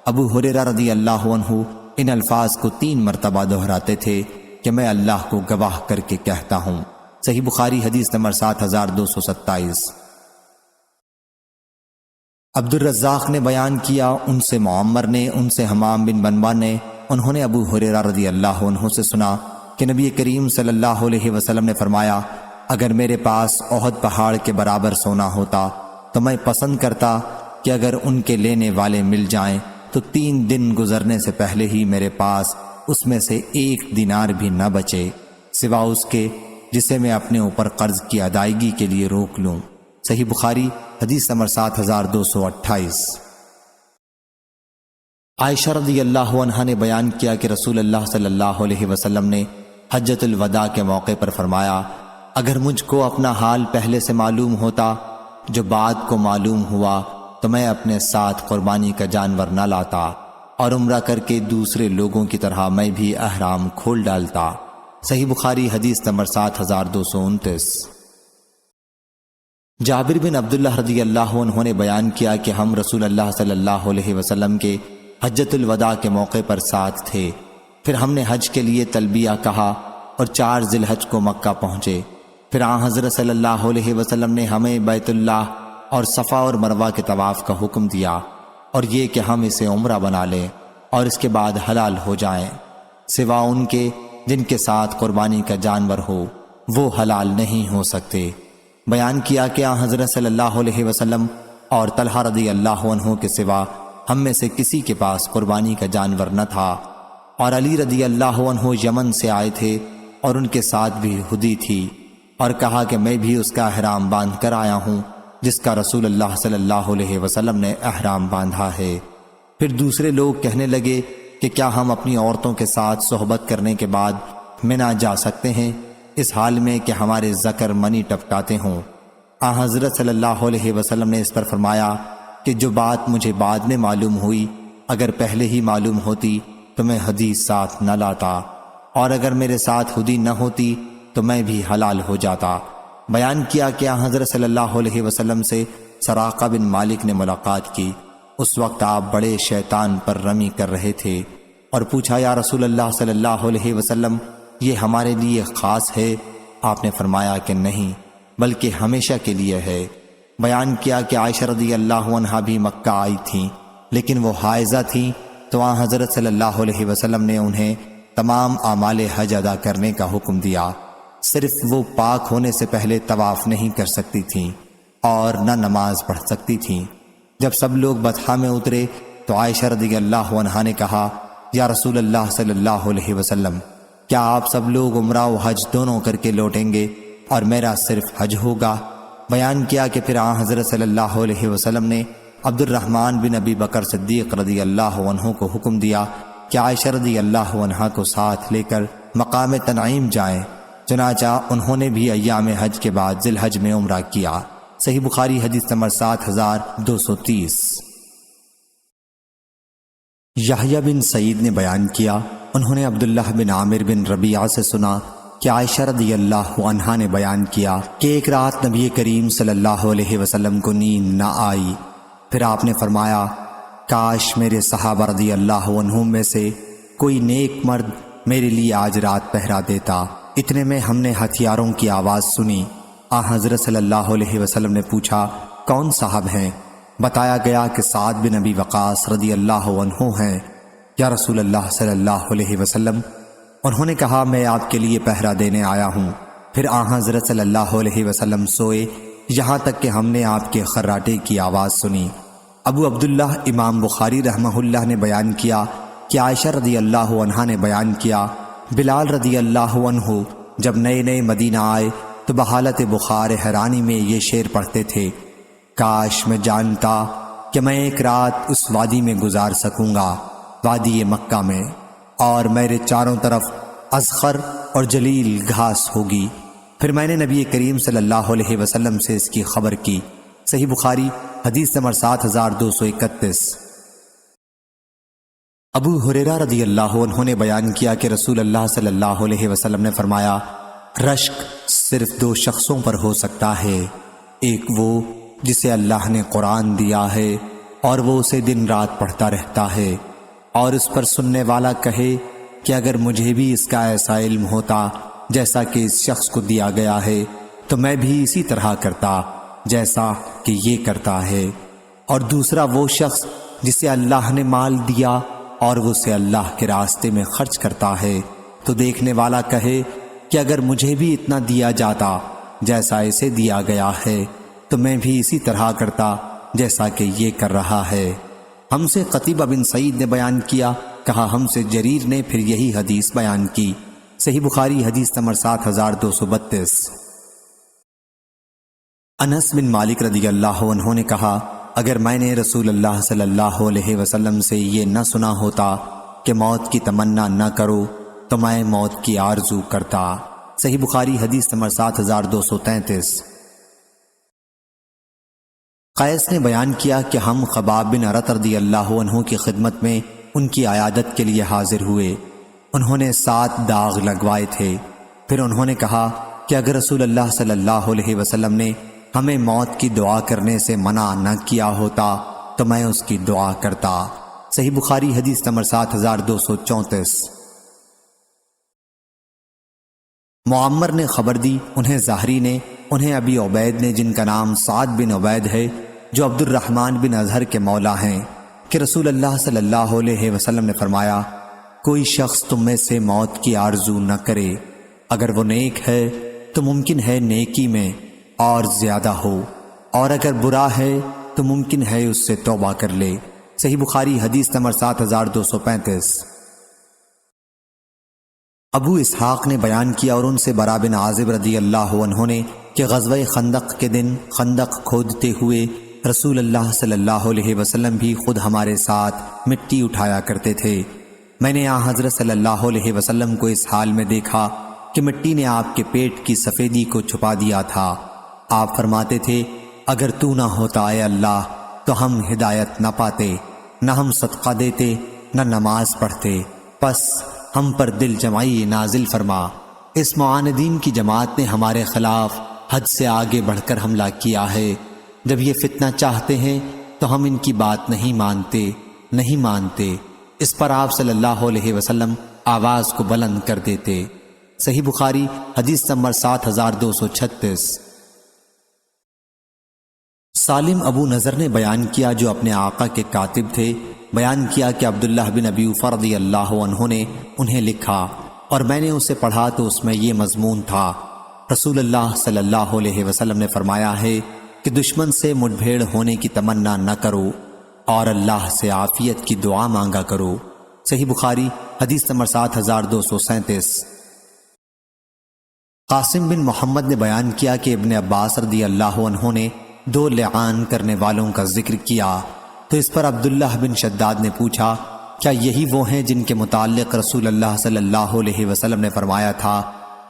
ابو ہریرہ رضی اللہ عنہ ان الفاظ کو 3 مرتبہ دہراتے تھے کہ میں اللہ کو گواہ کر کے کہتا ہوں۔ صحیح بخاری حدیث نمبر 7227۔ عبد الرزاق نے بیان کیا، ان سے معمر نے، ان سے حمام بن بنبا نے، انہوں نے ابو ہریرہ رضی اللہ عنہ سے سنا کہ نبی کریم صلی اللہ علیہ وسلم نے فرمایا، اگر میرے پاس احد پہاڑ کے برابر سونا ہوتا تو میں پسند کرتا کہ اگر ان کے لینے والے مل جائیں تو 3 دن گزرنے سے پہلے ہی میرے پاس اس میں سے 1 دینار بھی نہ بچے، سوا اس کے جسے میں اپنے اوپر قرض کی ادائیگی کے لیے روک لوں۔ صحیح بخاری حدیث نمبر 7228۔ عائشہ رضی اللہ عنہا نے بیان کیا کہ رسول اللہ صلی اللہ علیہ وسلم نے حجۃ الوداع کے موقع پر فرمایا، اگر مجھ کو اپنا حال پہلے سے معلوم ہوتا جو بعد کو معلوم ہوا تو میں اپنے ساتھ قربانی کا جانور نہ لاتا، اور عمرہ کر کے دوسرے لوگوں کی طرح میں بھی احرام کھول ڈالتا۔ صحیح بخاری حدیث نمبر 7229۔ جابر بن عبداللہ رضی اللہ عنہ نے بیان کیا کہ ہم رسول اللہ صلی اللہ علیہ وسلم کے حجۃ الوداع کے موقع پر ساتھ تھے، پھر ہم نے حج کے لیے تلبیہ کہا اور 4 ذی الحج کو مکہ پہنچے، پھر آن حضرت صلی اللہ علیہ وسلم نے ہمیں بیت اللہ اور صفا اور مروہ کے طواف کا حکم دیا، اور یہ کہ ہم اسے عمرہ بنا لیں اور اس کے بعد حلال ہو جائیں، سوا ان کے جن کے ساتھ قربانی کا جانور ہو وہ حلال نہیں ہو سکتے۔ بیان کیا کہ آن حضرت صلی اللہ علیہ وسلم اور طلحہ رضی اللہ عنہ کے سوا ہم میں سے کسی کے پاس قربانی کا جانور نہ تھا، اور علی رضی اللہ عنہ یمن سے آئے تھے اور ان کے ساتھ بھی ہدی تھی، اور کہا کہ میں بھی اس کا احرام باندھ کر آیا ہوں جس کا رسول اللہ صلی اللہ علیہ وسلم نے احرام باندھا ہے۔ پھر دوسرے لوگ کہنے لگے کہ کیا ہم اپنی عورتوں کے ساتھ صحبت کرنے کے بعد منی جا سکتے ہیں اس حال میں کہ ہمارے ذکر منی ٹپکاتے ہوں؟ آن حضرت صلی اللہ علیہ وسلم نے اس پر فرمایا کہ جو بات مجھے بعد میں معلوم ہوئی اگر پہلے ہی معلوم ہوتی تو میں حدیث ساتھ نہ لاتا، اور اگر میرے ساتھ ہدی نہ ہوتی تو میں بھی حلال ہو جاتا۔ بیان کیا کہ آن حضرت صلی اللہ علیہ وسلم سے سراقہ بن مالک نے ملاقات کی، اس وقت آپ بڑے شیطان پر رمی کر رہے تھے، اور پوچھا، یا رسول اللہ صلی اللہ علیہ وسلم یہ ہمارے لیے خاص ہے؟ آپ نے فرمایا کہ نہیں بلکہ ہمیشہ کے لیے ہے۔ بیان کیا کہ عائشہ رضی اللہ عنہا بھی مکہ آئی تھیں، لیکن وہ حائضہ تھیں، تو آن حضرت صلی اللہ علیہ وسلم نے انہیں تمام اعمال حج ادا کرنے کا حکم دیا، صرف وہ پاک ہونے سے پہلے طواف نہیں کر سکتی تھیں اور نہ نماز پڑھ سکتی تھیں۔ جب سب لوگ بطحا میں اترے تو عائشہ رضی اللہ عنہا نے کہا یا رسول اللہ صلی اللہ علیہ وسلم، کیا آپ سب لوگ عمرہ و حج دونوں کر کے لوٹیں گے اور میرا صرف حج ہوگا؟ بیان کیا کہ پھر حضرت صلی اللہ علیہ وسلم نے عبد الرحمن بن ابی بکر صدیق رضی اللہ عنہ کو حکم دیا کہ عائشہ رضی اللہ عنہا کو ساتھ لے کر مقام تنعیم جائیں۔ چنانچہ انہوں نے بھی ایام حج کے بعد ذی الحج میں عمرہ کیا۔ صحیح بخاری حدیث نمبر 7230۔ یحییٰ بن سعید نے بیان کیا، انہوں نے عبداللہ بن عامر بن ربیعہ سے سنا کہ عائشہ رضی اللہ عنہا نے بیان کیا کہ ایک رات نبی کریم صلی اللہ علیہ وسلم کو نیند نہ آئی، پھر آپ نے فرمایا کاش میرے صحابہ رضی اللہ عنہم میں سے کوئی نیک مرد میرے لیے آج رات پہرا دیتا۔ اتنے میں ہم نے ہتھیاروں کی آواز سنی۔ حضرت صلی اللہ علیہ وسلم نے پوچھا کون صاحب ہیں؟ بتایا گیا کہ سعد بن ابی وقاص رضی اللہ عنہ ہیں۔ یا رسول اللہ صلی اللہ علیہ وسلم، انہوں نے کہا میں آپ کے لیے پہرا دینے آیا ہوں۔ پھر حضرت صلی اللہ علیہ وسلم سوئے یہاں تک کہ ہم نے آپ کے خراٹے کی آواز سنی۔ ابو عبداللہ امام بخاری رحمہ اللہ نے بیان کیا کہ عائشہ رضی اللہ عنہا نے بیان کیا بلال رضی اللہ عنہ جب نئے نئے مدینہ آئے تو بحالت بخار حیرانی میں یہ شعر پڑھتے تھے، کاش میں جانتا کہ میں ایک رات اس وادی میں گزار سکوں گا، وادی مکہ میں، اور میرے چاروں طرف اذخر اور جلیل گھاس ہوگی۔ پھر میں نے نبی کریم صلی اللہ علیہ وسلم سے اس کی خبر کی۔ صحیح بخاری حدیث نمبر 7231۔ ابو ہریرہ رضی اللہ عنہ نے بیان کیا کہ رسول اللہ صلی اللہ علیہ وسلم نے فرمایا رشک صرف 2 شخصوں پر ہو سکتا ہے، ایک وہ جسے اللہ نے قرآن دیا ہے اور وہ اسے دن رات پڑھتا رہتا ہے، اور اس پر سننے والا کہے کہ اگر مجھے بھی اس کا ایسا علم ہوتا جیسا کہ اس شخص کو دیا گیا ہے تو میں بھی اسی طرح کرتا جیسا کہ یہ کرتا ہے، اور دوسرا وہ شخص جسے اللہ نے مال دیا اور وہ اسے اللہ کے راستے میں خرچ کرتا ہے تو دیکھنے والا کہے کہ اگر مجھے بھی اتنا دیا جاتا جیسا اسے دیا گیا ہے تو میں بھی اسی طرح کرتا جیسا کہ یہ کر رہا ہے۔ ہم سے قتیبہ بن سعید نے بیان کیا، کہا ہم سے جریر نے پھر یہی حدیث بیان کی۔ صحیح بخاری حدیث نمبر 7232۔ انس بن مالک رضی اللہ عنہ نے کہا اگر میں نے رسول اللہ صلی اللہ علیہ وسلم سے یہ نہ سنا ہوتا کہ موت کی تمنا نہ کرو تو میں موت کی آرزو کرتا۔ صحیح بخاری حدیث نمبر 7233۔ قیس نے بیان کیا کہ ہم خباب بن ارت رضی اللہ عنہ کی خدمت میں ان کی عیادت کے لیے حاضر ہوئے۔ انہوں نے 7 داغ لگوائے تھے۔ پھر انہوں نے کہا کہ اگر رسول اللہ صلی اللہ علیہ وسلم نے ہمیں موت کی دعا کرنے سے منع نہ کیا ہوتا تو میں اس کی دعا کرتا۔ صحیح بخاری حدیث نمبر 7234۔ معمر نے خبر دی، انہیں زہری نے، انہیں ابی عبید نے جن کا نام سعد بن عبید ہے جو عبد الرحمن بن اظہر کے مولا ہیں، کہ رسول اللہ صلی اللہ علیہ وسلم نے فرمایا کوئی شخص تم میں سے موت کی آرزو نہ کرے، اگر وہ نیک ہے تو ممکن ہے نیکی میں اور زیادہ ہو، اور اگر برا ہے تو ممکن ہے اس سے توبہ کر لے۔ صحیح بخاری حدیث نمبر 7235۔ ابو اسحاق نے بیان کیا اور ان سے برا بن عازب رضی اللہ عنہ نے کہ غزوہ خندق کے دن خندق کھودتے ہوئے رسول اللہ صلی اللہ علیہ وسلم بھی خود ہمارے ساتھ مٹی اٹھایا کرتے تھے۔ میں نے حضرت صلی اللہ علیہ وسلم کو اس حال میں دیکھا کہ مٹی نے آپ کے پیٹ کی سفیدی کو چھپا دیا تھا۔ آپ فرماتے تھے اگر تو نہ ہوتا اے اللہ تو ہم ہدایت نہ پاتے، نہ ہم صدقہ دیتے، نہ نماز پڑھتے، پس ہم پر دل جمعی نازل فرما۔ اس معاندین کی جماعت نے ہمارے خلاف حد سے آگے بڑھ کر حملہ کیا ہے۔ جب یہ فتنہ چاہتے ہیں تو ہم ان کی بات نہیں مانتے۔ اس پر آپ صلی اللہ علیہ وسلم آواز کو بلند کر دیتے۔ صحیح بخاری حدیث نمبر 7236۔ سالم ابو نظر نے بیان کیا جو اپنے آقا کے کاتب تھے، بیان کیا کہ عبداللہ بن ابی اوفا رضی اللہ عنہ نے انہیں لکھا اور میں نے اسے پڑھا تو اس میں یہ مضمون تھا، رسول اللہ صلی اللہ علیہ وسلم نے فرمایا ہے کہ دشمن سے مٹبھیڑ ہونے کی تمنا نہ کرو اور اللہ سے عافیت کی دعا مانگا کرو، صحیح بخاری حدیث نمبر 7237۔ قاسم بن محمد نے بیان کیا کہ ابن عباس رضی اللہ عنہ نے 2 لعان کرنے والوں کا ذکر کیا تو اس پر عبداللہ بن شداد نے پوچھا، کیا یہی وہ ہیں جن کے متعلق رسول اللہ صلی اللہ علیہ وسلم نے فرمایا تھا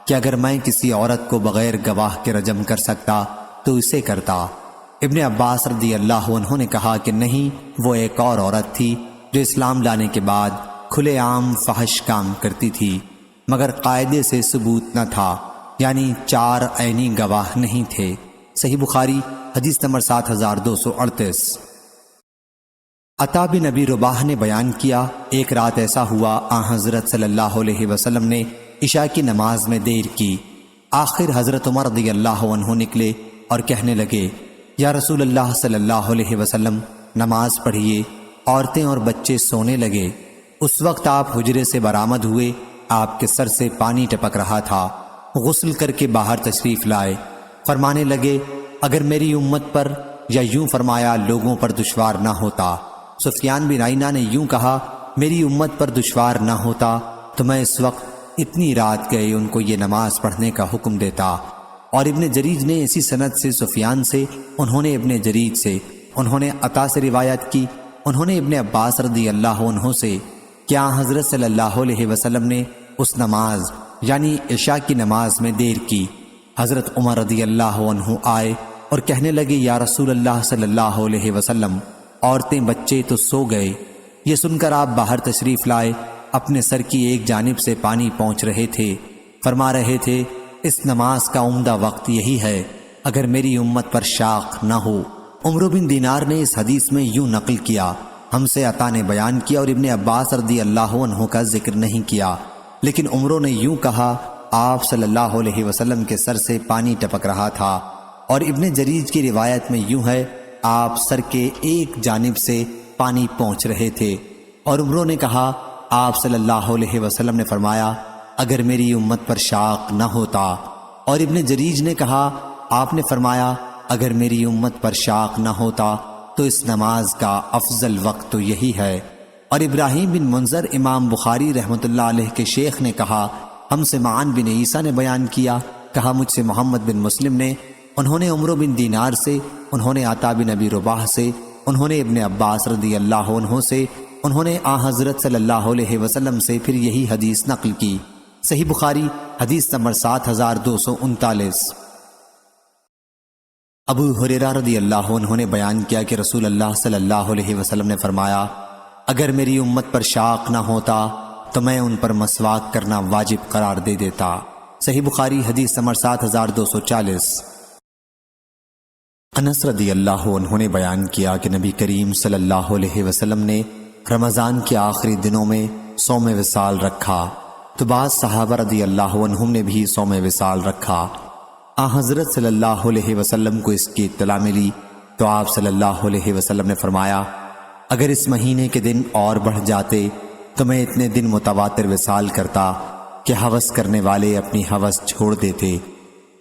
کہ اگر میں کسی عورت کو بغیر گواہ کے رجم کر سکتا تو اسے کرتا؟ ابن عباس رضی اللہ عنہ نے کہا کہ نہیں، وہ ایک اور عورت تھی جو اسلام لانے کے بعد کھلے عام فحش کام کرتی تھی، مگر قاعدے سے ثبوت نہ تھا، یعنی 4 عینی گواہ نہیں تھے۔ صحیح بخاری حدیث نمبر 7238۔ عطا بن نبی رباح نے بیان کیا، ایک رات ایسا ہوا حضرت صلی اللہ علیہ وسلم نے عشاء کی نماز میں دیر کی۔ آخر حضرت عمر رضی اللہ عنہ نکلے اور کہنے لگے، یا رسول اللہ صلی اللہ علیہ وسلم، نماز پڑھیے، عورتیں اور بچے سونے لگے۔ اس وقت آپ حجرے سے برآمد ہوئے، آپ کے سر سے پانی ٹپک رہا تھا، غسل کر کے باہر تشریف لائے، فرمانے لگے، اگر میری امت پر، یا یوں فرمایا لوگوں پر دشوار نہ ہوتا۔ سفیان بن عیینہ نے یوں کہا، میری امت پر دشوار نہ ہوتا تو میں اس وقت اتنی رات گئے ان کو یہ نماز پڑھنے کا حکم دیتا۔ اور ابن جریج نے اسی سند سے سفیان سے، انہوں نے ابن جریج سے، انہوں نے عطا سے روایت کی، انہوں نے ابن عباس رضی اللہ عنہ سے، کیا حضرت صلی اللہ علیہ وسلم نے اس نماز یعنی عشاء کی نماز میں دیر کی۔ حضرت عمر رضی اللہ عنہ آئے اور کہنے لگے، یا رسول اللہ صلی اللہ علیہ وسلم، عورتیں بچے تو سو گئے۔ یہ سن کر آپ باہر تشریف لائے، اپنے سر کی ایک جانب سے پانی پہنچ رہے تھے، فرما رہے تھے، اس نماز کا عمدہ وقت یہی ہے اگر میری امت پر شاق نہ ہو۔ عمرو بن دینار نے اس حدیث میں یوں نقل کیا، ہم سے عطا نے بیان کیا اور ابن عباس رضی اللہ عنہ کا ذکر نہیں کیا، لیکن عمرو نے یوں کہا، آپ صلی اللہ علیہ وسلم کے سر سے پانی ٹپک رہا تھا۔ اور ابن جریج کی روایت میں یوں ہے، آپ سر کے ایک جانب سے پانی پہنچ رہے تھے۔ اور عمرو نے کہا، آپ صلی اللہ علیہ وسلم نے فرمایا، اگر میری امت پر شاق نہ ہوتا۔ اور ابن جریج نے کہا، آپ نے فرمایا، اگر میری امت پر شاق نہ ہوتا تو اس نماز کا افضل وقت تو یہی ہے۔ اور ابراہیم بن منذر امام بخاری رحمۃ اللہ علیہ کے شیخ نے کہا، ہم سے معن بن عیسیٰ نے بیان کیا، کہا مجھ سے محمد بن مسلم نے، انہوں نے عمرو بن دینار سے، انہوں نے عطا بن نبی رباح سے، انہوں نے ابن عباس رضی اللہ عنہ سے، انہوں نے حضرت صلی اللہ علیہ وسلم سے پھر یہی حدیث نقل کی۔ صحیح بخاری حدیث نمبر 7239۔ ابو ہریرہ رضی اللہ عنہ نے بیان کیا کہ رسول اللہ صلی اللہ علیہ وسلم نے فرمایا، اگر میری امت پر شاق نہ ہوتا تو میں ان پر مسواک کرنا واجب قرار دے دیتا۔ صحیح بخاری حدیث نمبر 7240۔ انس رضی اللہ عنہ نے بیان کیا کہ نبی کریم صلی اللہ علیہ وسلم نے رمضان کے آخری دنوں میں صوم وصال رکھا تو بعض صحابہ رضی اللہ عنہم نے بھی صوم وصال رکھا۔ حضرت صلی اللہ علیہ وسلم کو اس کی اطلاع ملی تو آپ صلی اللہ علیہ وسلم نے فرمایا، اگر اس مہینے کے دن اور بڑھ جاتے تو میں اتنے دن متواتر وصال کرتا کہ ہوس کرنے والے اپنی ہوس چھوڑ دیتے۔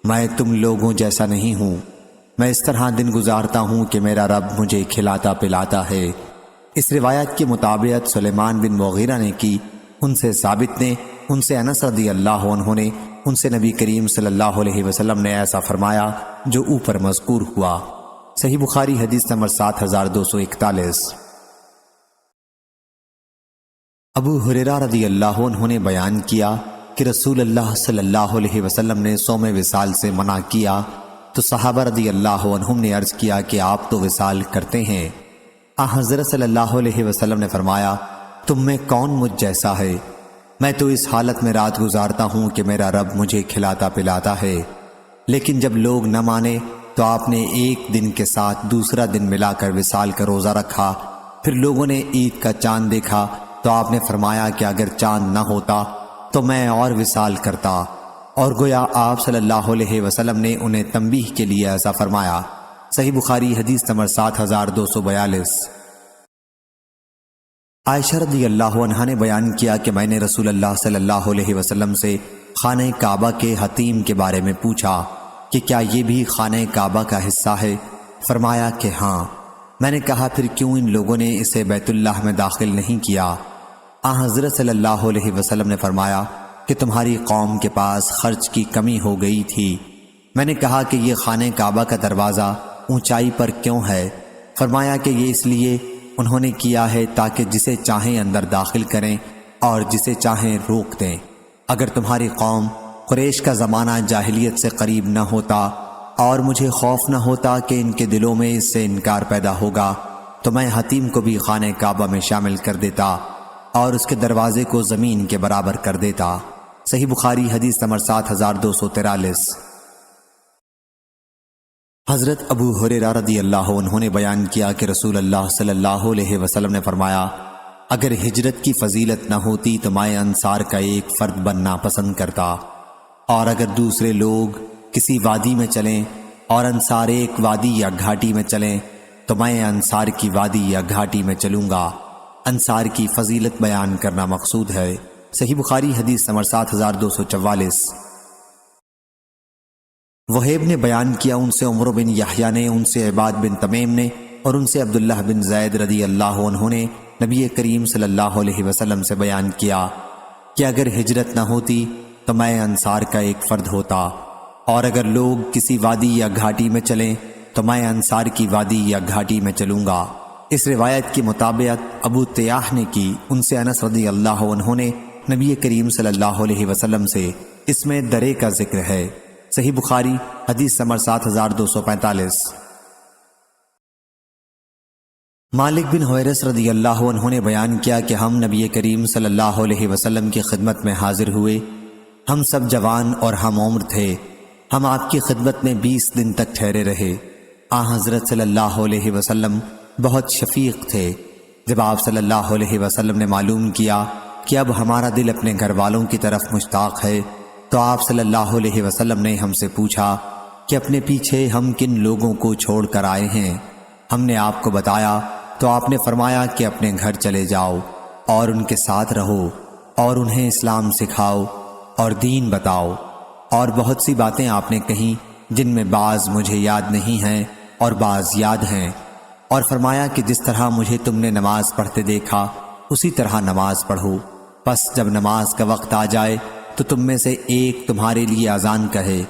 میں تم لوگوں جیسا نہیں ہوں، میں اس طرح دن گزارتا ہوں کہ میرا رب مجھے کھلاتا پلاتا ہے۔ اس روایت کی مطابقت سلیمان بن مغیرہ نے کی، ان سے ثابت نے، ان سے انس رضی اللہ عنہ نے، ان سے نبی کریم صلی اللہ علیہ وسلم نے ایسا فرمایا جو اوپر مذکور ہوا۔ صحیح بخاری حدیث نمبر 7241۔ ابو ہریرہ رضی اللہ عنہ نے بیان کیا کہ رسول اللہ صلی اللہ علیہ وسلم نے صوم وصال سے منع کیا تو صحابہ رضی اللہ عنہم نے عرض کیا کہ آپ تو وصال کرتے ہیں۔ حضرت صلی اللہ علیہ وسلم نے فرمایا، تم میں کون مجھ جیسا ہے؟ میں تو اس حالت میں رات گزارتا ہوں کہ میرا رب مجھے کھلاتا پلاتا ہے۔ لیکن جب لوگ نہ مانے تو آپ نے ایک دن کے ساتھ دوسرا دن ملا کر وصال کا روزہ رکھا۔ پھر لوگوں نے عید کا چاند دیکھا تو آپ نے فرمایا کہ اگر چاند نہ ہوتا تو میں اور وصال کرتا، اور گویا آپ صلی اللہ علیہ وسلم نے انہیں تنبیہ کے لیے ایسا فرمایا۔ صحیح بخاری حدیث نمبر 7242۔ عائشہ رضی اللہ عنہا نے بیان کیا کہ میں نے رسول اللہ صلی اللہ علیہ وسلم سے خانہ کعبہ کے حتیم کے بارے میں پوچھا کہ کیا یہ بھی خانہ کعبہ کا حصہ ہے؟ فرمایا کہ ہاں۔ میں نے کہا پھر کیوں ان لوگوں نے اسے بیت اللہ میں داخل نہیں کیا؟ حضرت صلی اللہ علیہ وسلم نے فرمایا کہ تمہاری قوم کے پاس خرچ کی کمی ہو گئی تھی۔ میں نے کہا کہ یہ خانہ کعبہ کا دروازہ اونچائی پر کیوں ہے؟ فرمایا کہ یہ اس لیے انہوں نے کیا ہے تاکہ جسے چاہیں اندر داخل کریں اور جسے چاہیں روک دیں۔ اگر تمہاری قوم قریش کا زمانہ جاہلیت سے قریب نہ ہوتا اور مجھے خوف نہ ہوتا کہ ان کے دلوں میں اس سے انکار پیدا ہوگا تو میں حتیم کو بھی خانہ کعبہ میں شامل کر دیتا اور اس کے دروازے کو زمین کے برابر کر دیتا۔ صحیح بخاری حدیث نمبر 7243۔ حضرت ابو ہریرہ رضی اللہ عنہ نے بیان کیا کہ رسول اللہ صلی اللہ علیہ وسلم نے فرمایا اگر ہجرت کی فضیلت نہ ہوتی تو میں انصار کا ایک فرد بننا پسند کرتا، اور اگر دوسرے لوگ کسی وادی میں چلیں اور انصار ایک وادی یا گھاٹی میں چلیں تو میں انصار کی وادی یا گھاٹی میں چلوں گا۔ انصار کی فضیلت بیان کرنا مقصود ہے۔ صحیح بخاری حدیث نمبر 7244۔ وہیب نے بیان کیا ان سے عمر بن یحییٰ نے، ان سے عباد بن تمیم نے اور ان سے عبداللہ بن زید رضی اللہ عنہ نے نبی کریم صلی اللہ علیہ وسلم سے بیان کیا کہ اگر ہجرت نہ ہوتی تو میں انصار کا ایک فرد ہوتا، اور اگر لوگ کسی وادی یا گھاٹی میں چلیں تو میں انصار کی وادی یا گھاٹی میں چلوں گا۔ اس روایت کی مطابقت ابو تیاح نے کی، ان سے انس رضی اللہ عنہ نے نبی کریم صلی اللہ علیہ وسلم سے، اس میں درے کا ذکر ہے۔ صحیح بخاری حدیث نمبر 7245۔ مالک بن حویرث رضی اللہ عنہ نے بیان کیا کہ ہم نبی کریم صلی اللہ علیہ وسلم کی خدمت میں حاضر ہوئے۔ ہم سب جوان اور ہم عمر تھے۔ ہم آپ کی خدمت میں 20 دن تک ٹھہرے رہے۔ حضرت صلی اللہ علیہ وسلم بہت شفیق تھے۔ جب آپ صلی اللہ علیہ وسلم نے معلوم کیا کہ اب ہمارا دل اپنے گھر والوں کی طرف مشتاق ہے تو آپ صلی اللہ علیہ وسلم نے ہم سے پوچھا کہ اپنے پیچھے ہم کن لوگوں کو چھوڑ کر آئے ہیں؟ ہم نے آپ کو بتایا تو آپ نے فرمایا کہ اپنے گھر چلے جاؤ اور ان کے ساتھ رہو اور انہیں اسلام سکھاؤ اور دین بتاؤ، اور بہت سی باتیں آپ نے کہیں جن میں بعض مجھے یاد نہیں ہیں اور بعض یاد ہیں، اور فرمایا کہ جس طرح مجھے تم نے نماز پڑھتے دیکھا اسی طرح نماز پڑھو، پس جب نماز کا وقت آ جائے تو تم میں سے ایک تمہارے لیے اذان کہے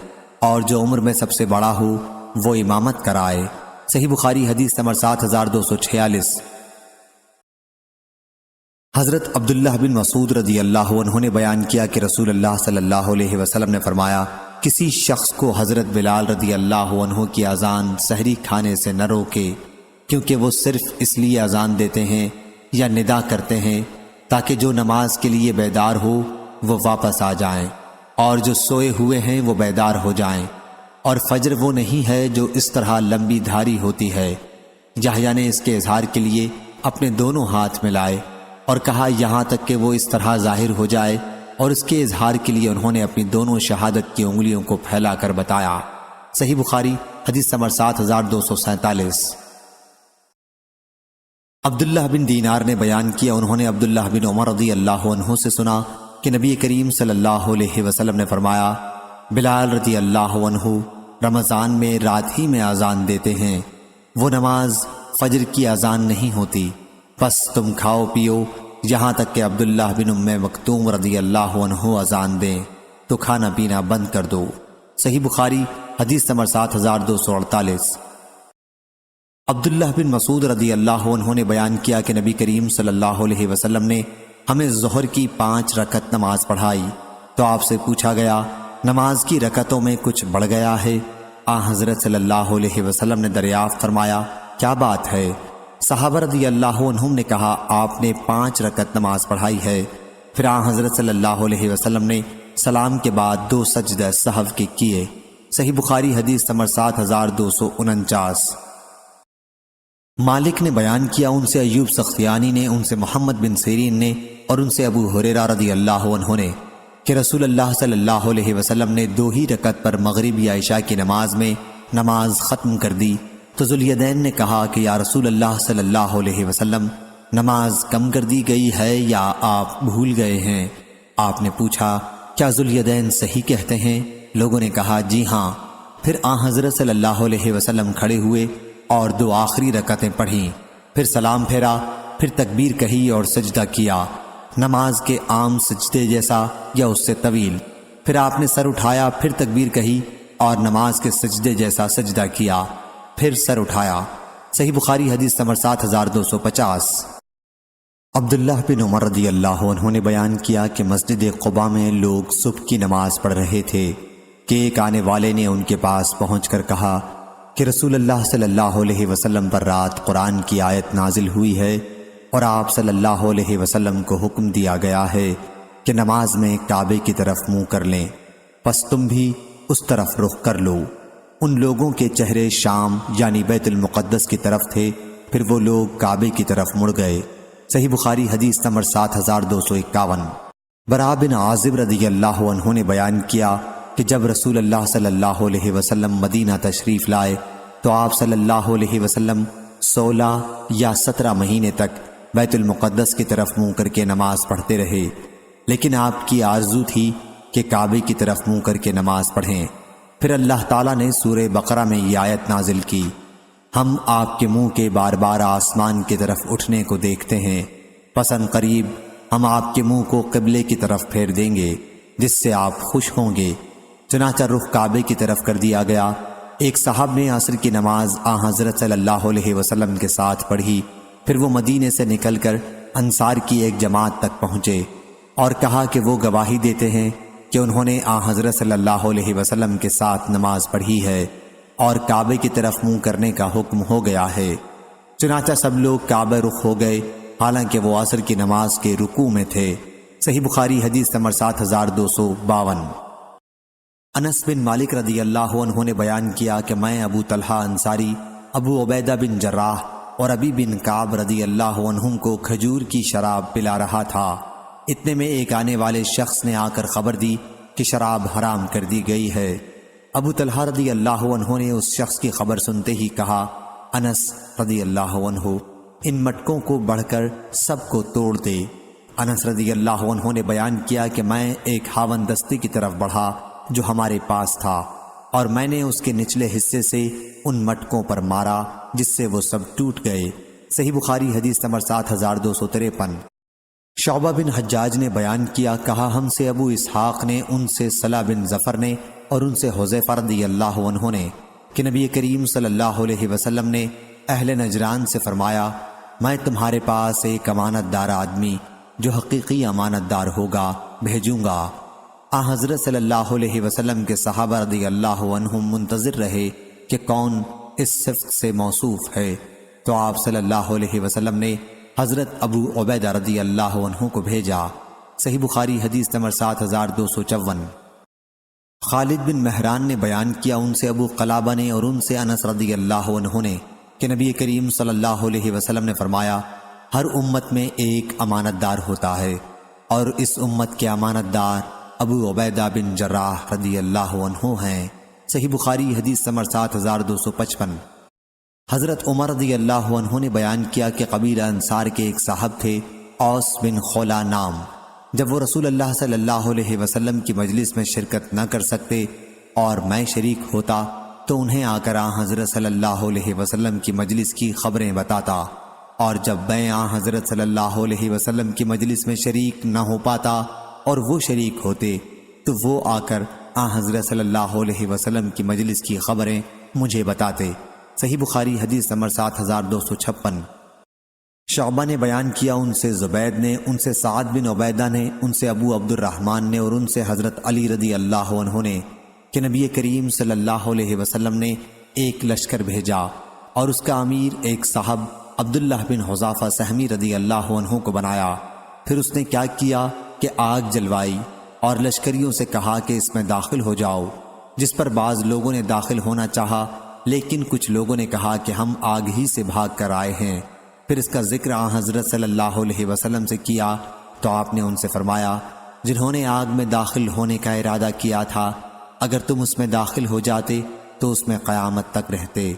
اور جو عمر میں سب سے بڑا ہو وہ امامت کرائے۔ صحیح بخاری حدیث نمبر 7246۔ حضرت عبداللہ بن مسعود رضی اللہ عنہ نے بیان کیا کہ رسول اللہ صلی اللہ علیہ وسلم نے فرمایا کسی شخص کو حضرت بلال رضی اللہ عنہ کی اذان سحری کھانے سے نہ روکے، کیونکہ وہ صرف اس لیے اذان دیتے ہیں یا ندا کرتے ہیں تاکہ جو نماز کے لیے بیدار ہو وہ واپس آ جائیں اور جو سوئے ہوئے ہیں وہ بیدار ہو جائیں، اور فجر وہ نہیں ہے جو اس طرح لمبی دھاری ہوتی ہے۔ یحییٰ نے اس کے اظہار کے لیے اپنے دونوں ہاتھ ملائے اور کہا یہاں تک کہ وہ اس طرح ظاہر ہو جائے، اور اس کے اظہار کے لیے انہوں نے اپنی دونوں شہادت کی انگلیوں کو پھیلا کر بتایا۔ صحیح بخاری حدیث نمبر 7247۔ عبداللہ بن دینار نے بیان کیا انہوں نے عبداللہ بن عمر رضی اللہ عنہ سے سنا کہ نبی کریم صلی اللہ علیہ وسلم نے فرمایا بلال رضی اللہ عنہ رمضان میں رات ہی میں اذان دیتے ہیں، وہ نماز فجر کی اذان نہیں ہوتی، پس تم کھاؤ پیو یہاں تک کہ عبداللہ بن ام مکتوم رضی اللہ عنہ اذان دیں تو کھانا پینا بند کر دو۔ صحیح بخاری حدیث نمبر 7248۔ عبداللہ بن مسعود رضی اللہ عنہ نے بیان کیا کہ نبی کریم صلی اللہ علیہ وسلم نے ہمیں ظہر کی 5 رکعت نماز پڑھائی تو آپ سے پوچھا گیا نماز کی رکعتوں میں کچھ بڑھ گیا ہے؟ حضرت صلی اللہ علیہ وسلم نے دریافت فرمایا کیا بات ہے؟ صحابہ رضی اللہ عنہم نے کہا آپ نے 5 رکعت نماز پڑھائی ہے۔ پھر حضرت صلی اللہ علیہ وسلم نے سلام کے بعد 2 سجدہ سہو کے کیے۔ صحیح بخاری حدیث نمبر 7249۔ مالک نے بیان کیا ان سے ایوب سختیانی نے، ان سے محمد بن سیرین نے اور ان سے ابو ہریرہ رضی اللہ عنہ نے کہ رسول اللہ صلی اللہ علیہ وسلم نے 2 ہی رکعت پر مغرب یا عشاء کی نماز میں نماز ختم کر دی تو ذوالیدین نے کہا کہ یا رسول اللہ صلی اللہ علیہ وسلم نماز کم کر دی گئی ہے یا آپ بھول گئے ہیں؟ آپ نے پوچھا کیا ذوالیدین صحیح کہتے ہیں؟ لوگوں نے کہا جی ہاں۔ پھر حضرت صلی اللہ علیہ وسلم کھڑے ہوئے اور 2 آخری رکعتیں پڑھیں، پھر سلام پھیرا، پھر تکبیر کہی اور سجدہ کیا، نماز کے عام سجدے جیسا یا اس سے طویل۔ پھر آپ نے سر اٹھایا، پھر تکبیر کہی اور نماز کے سجدے جیسا سجدہ کیا، پھر سر اٹھایا۔ صحیح بخاری حدیث نمبر 7250۔ عبداللہ بن عمر رضی اللہ عنہ نے بیان کیا کہ مسجد قباء میں لوگ صبح کی نماز پڑھ رہے تھے کہ ایک آنے والے نے ان کے پاس پہنچ کر کہا کہ رسول اللہ صلی اللہ علیہ وسلم پر رات قرآن کی آیت نازل ہوئی ہے اور آپ صلی اللہ علیہ وسلم کو حکم دیا گیا ہے کہ نماز میں کعبے کی طرف منہ کر لیں، پس تم بھی اس طرف رخ کر لو۔ ان لوگوں کے چہرے شام یعنی بیت المقدس کی طرف تھے، پھر وہ لوگ کعبے کی طرف مڑ گئے۔ صحیح بخاری حدیث نمبر 7251۔ براء بن عازب رضی اللہ عنہ نے بیان کیا کہ جب رسول اللہ صلی اللہ علیہ وسلم مدینہ تشریف لائے تو آپ صلی اللہ علیہ وسلم 16 یا 17 مہینے تک بیت المقدس کی طرف منہ کر کے نماز پڑھتے رہے، لیکن آپ کی آرزو تھی کہ کعبے کی طرف منہ کر کے نماز پڑھیں۔ پھر اللہ تعالیٰ نے سورہ بقرہ میں یہ آیت نازل کی، ہم آپ کے منہ کے بار بار آسمان کی طرف اٹھنے کو دیکھتے ہیں، پس ان قریب ہم آپ کے منہ کو قبلے کی طرف پھیر دیں گے جس سے آپ خوش ہوں گے۔ چنانچہ رخ کعبے کی طرف کر دیا گیا۔ ایک صاحب نے عصر کی نماز حضرت صلی اللہ علیہ وسلم کے ساتھ پڑھی، پھر وہ مدینے سے نکل کر انصار کی ایک جماعت تک پہنچے اور کہا کہ وہ گواہی دیتے ہیں کہ انہوں نے حضرت صلی اللہ علیہ وسلم کے ساتھ نماز پڑھی ہے اور کعبے کی طرف منہ کرنے کا حکم ہو گیا ہے۔ چنانچہ سب لوگ کعبہ رخ ہو گئے حالانکہ وہ عصر کی نماز کے رکوع میں تھے۔ صحیح بخاری حدیث نمبر 7252۔ انس بن مالک رضی اللہ عنہ نے بیان کیا کہ میں ابو طلحہ انصاری، ابو عبیدہ بن جراح اور ابی بن کعب رضی اللہ عنہم کو کھجور کی شراب پلا رہا تھا۔ اتنے میں ایک آنے والے شخص نے آ کر خبر دی کہ شراب حرام کر دی گئی ہے۔ ابو طلحہ رضی اللہ عنہ نے اس شخص کی خبر سنتے ہی کہا، انس رضی اللہ عنہ ان مٹکوں کو بڑھ کر سب کو توڑ دے۔ انس رضی اللہ عنہ نے بیان کیا کہ میں ایک ہاون دستے کی طرف بڑھا جو ہمارے پاس تھا اور میں نے اس کے نچلے حصے سے ان مٹکوں پر مارا جس سے وہ سب ٹوٹ گئے۔ صحیح بخاری حدیث نمبر 7253۔ شعبہ بن حجاج نے بیان کیا، کہا ہم سے ابو اسحاق نے، ان سے صلح بن ظفر نے اور ان سے حذیفہ رضی اللہ عنہ نے کہ نبی کریم صلی اللہ علیہ وسلم نے اہل نجران سے فرمایا، میں تمہارے پاس ایک امانت دار آدمی جو حقیقی امانت دار ہوگا بھیجوں گا۔ حضرت صلی اللہ علیہ وسلم کے صحابہ رضی اللہ عنہم منتظر رہے کہ کون اس صفت سے موصوف ہے، تو آپ صلی اللہ علیہ وسلم نے حضرت ابو عبیدہ رضی اللہ عنہ کو بھیجا۔ صحیح بخاری حدیث نمبر 7254۔ خالد بن مہران نے بیان کیا، ان سے ابو قلابہ نے اور ان سے انس رضی اللہ عنہ نے کہ نبی کریم صلی اللہ علیہ وسلم نے فرمایا، ہر امت میں ایک امانت دار ہوتا ہے اور اس امت کے امانت دار ابو عبیدہ بن جراح رضی اللہ عنہ ہیں۔ صحیح بخاری حدیث نمبر 7255۔ حضرت عمر رضی اللہ عنہ نے بیان کیا کہ قبیلہ انصار کے ایک صاحب تھے، اوس بن خولا نام۔ جب وہ رسول اللہ صلی اللہ علیہ وسلم کی مجلس میں شرکت نہ کر سکتے اور میں شریک ہوتا تو انہیں آ کر حضرت صلی اللہ علیہ وسلم کی مجلس کی خبریں بتاتا، اور جب میں حضرت صلی اللہ علیہ وسلم کی مجلس میں شریک نہ ہو پاتا اور وہ شریک ہوتے تو وہ آ کر حضرت صلی اللہ علیہ وسلم کی مجلس کی خبریں مجھے بتاتے۔ صحیح بخاری حدیث نمبر 7256۔ شعبہ نے بیان کیا، ان سے زبید نے، ان سے سعد بن عبیدہ نے، ان سے ابو عبد الرحمن نے اور ان سے حضرت علی رضی اللہ عنہ نے کہ نبی کریم صلی اللہ علیہ وسلم نے ایک لشکر بھیجا اور اس کا امیر ایک صاحب عبداللہ بن حذافہ سہمی رضی اللہ عنہ کو بنایا۔ پھر اس نے کیا کیا کہ آگ جلوائی اور لشکریوں سے کہا کہ اس میں داخل ہو جاؤ، جس پر بعض لوگوں نے داخل ہونا چاہا لیکن کچھ لوگوں نے کہا کہ ہم آگ ہی سے بھاگ کر آئے ہیں۔ پھر اس کا ذکر حضرت صلی اللہ علیہ وسلم سے کیا تو آپ نے ان سے فرمایا، جنہوں نے آگ میں داخل ہونے کا ارادہ کیا تھا اگر تم اس میں داخل ہو جاتے تو اس میں قیامت تک رہتے،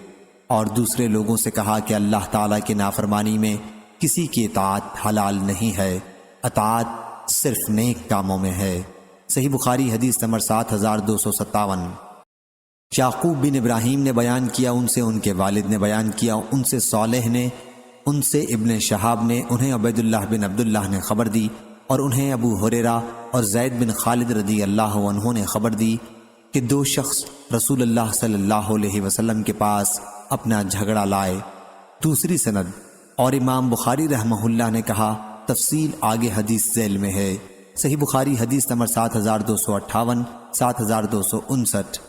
اور دوسرے لوگوں سے کہا کہ اللہ تعالیٰ کی نافرمانی میں کسی کی اطاعت حلال نہیں ہے، اطاعت صرف نیک کاموں میں ہے۔ صحیح بخاری حدیث نمبر 7257۔ یعقوب بن ابراہیم نے بیان کیا، ان سے ان کے والد نے بیان کیا، ان سے صالح نے، ان سے ابن شہاب نے، انہیں عبید اللہ بن عبداللہ نے خبر دی اور انہیں ابو ہریرہ اور زید بن خالد رضی اللہ عنہ نے خبر دی کہ دو شخص رسول اللہ صلی اللہ علیہ وسلم کے پاس اپنا جھگڑا لائے۔ دوسری سند۔ اور امام بخاری رحمہ اللہ نے کہا تفصیل آگے حدیث ذیل میں ہے۔ صحیح بخاری حدیث نمبر 7258 7259۔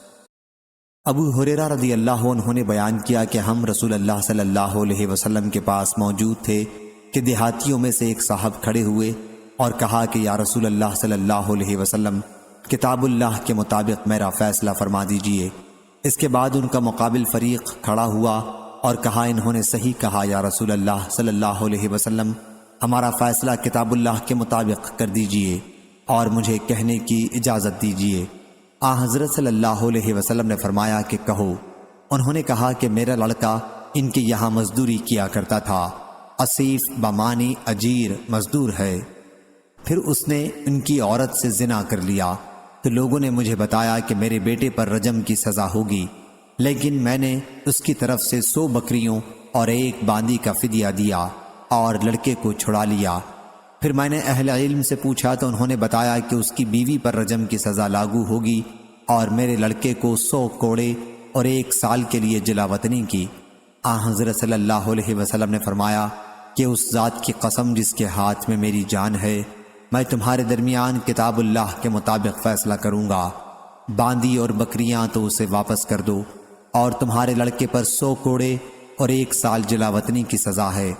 ابو ہریرہ رضی اللہ عنہ نے بیان کیا کہ ہم رسول اللہ صلی اللہ علیہ وسلم کے پاس موجود تھے کہ دیہاتیوں میں سے ایک صاحب کھڑے ہوئے اور کہا کہ یا رسول اللہ صلی اللہ علیہ وسلم، کتاب اللہ کے مطابق میرا فیصلہ فرما دیجئے۔ اس کے بعد ان کا مقابل فریق کھڑا ہوا اور کہا انہوں نے صحیح کہا یا رسول اللہ صلی اللہ علیہ وسلم، ہمارا فیصلہ کتاب اللہ کے مطابق کر دیجئے اور مجھے کہنے کی اجازت دیجئے۔ حضرت صلی اللہ علیہ وسلم نے فرمایا کہ کہو۔ انہوں نے کہا کہ میرا لڑکا ان کے یہاں مزدوری کیا کرتا تھا، اسیف بمانی اجیر مزدور ہے، پھر اس نے ان کی عورت سے زنا کر لیا تو لوگوں نے مجھے بتایا کہ میرے بیٹے پر رجم کی سزا ہوگی، لیکن میں نے اس کی طرف سے 100 بکریوں اور 1 باندی کا فدیہ دیا اور لڑکے کو چھڑا لیا۔ پھر میں نے اہل علم سے پوچھا تو انہوں نے بتایا کہ اس کی بیوی پر رجم کی سزا لاگو ہوگی اور میرے لڑکے کو 100 کوڑے اور 1 سال کے لیے جلا وطنی کی۔ حضرت صلی اللہ علیہ وسلم نے فرمایا کہ اس ذات کی قسم جس کے ہاتھ میں میری جان ہے، میں تمہارے درمیان کتاب اللہ کے مطابق فیصلہ کروں گا۔ باندی اور بکریاں تو اسے واپس کر دو، اور تمہارے لڑکے پر 100 کوڑے اور 1 سال جلا وطنی کی سزا ہے۔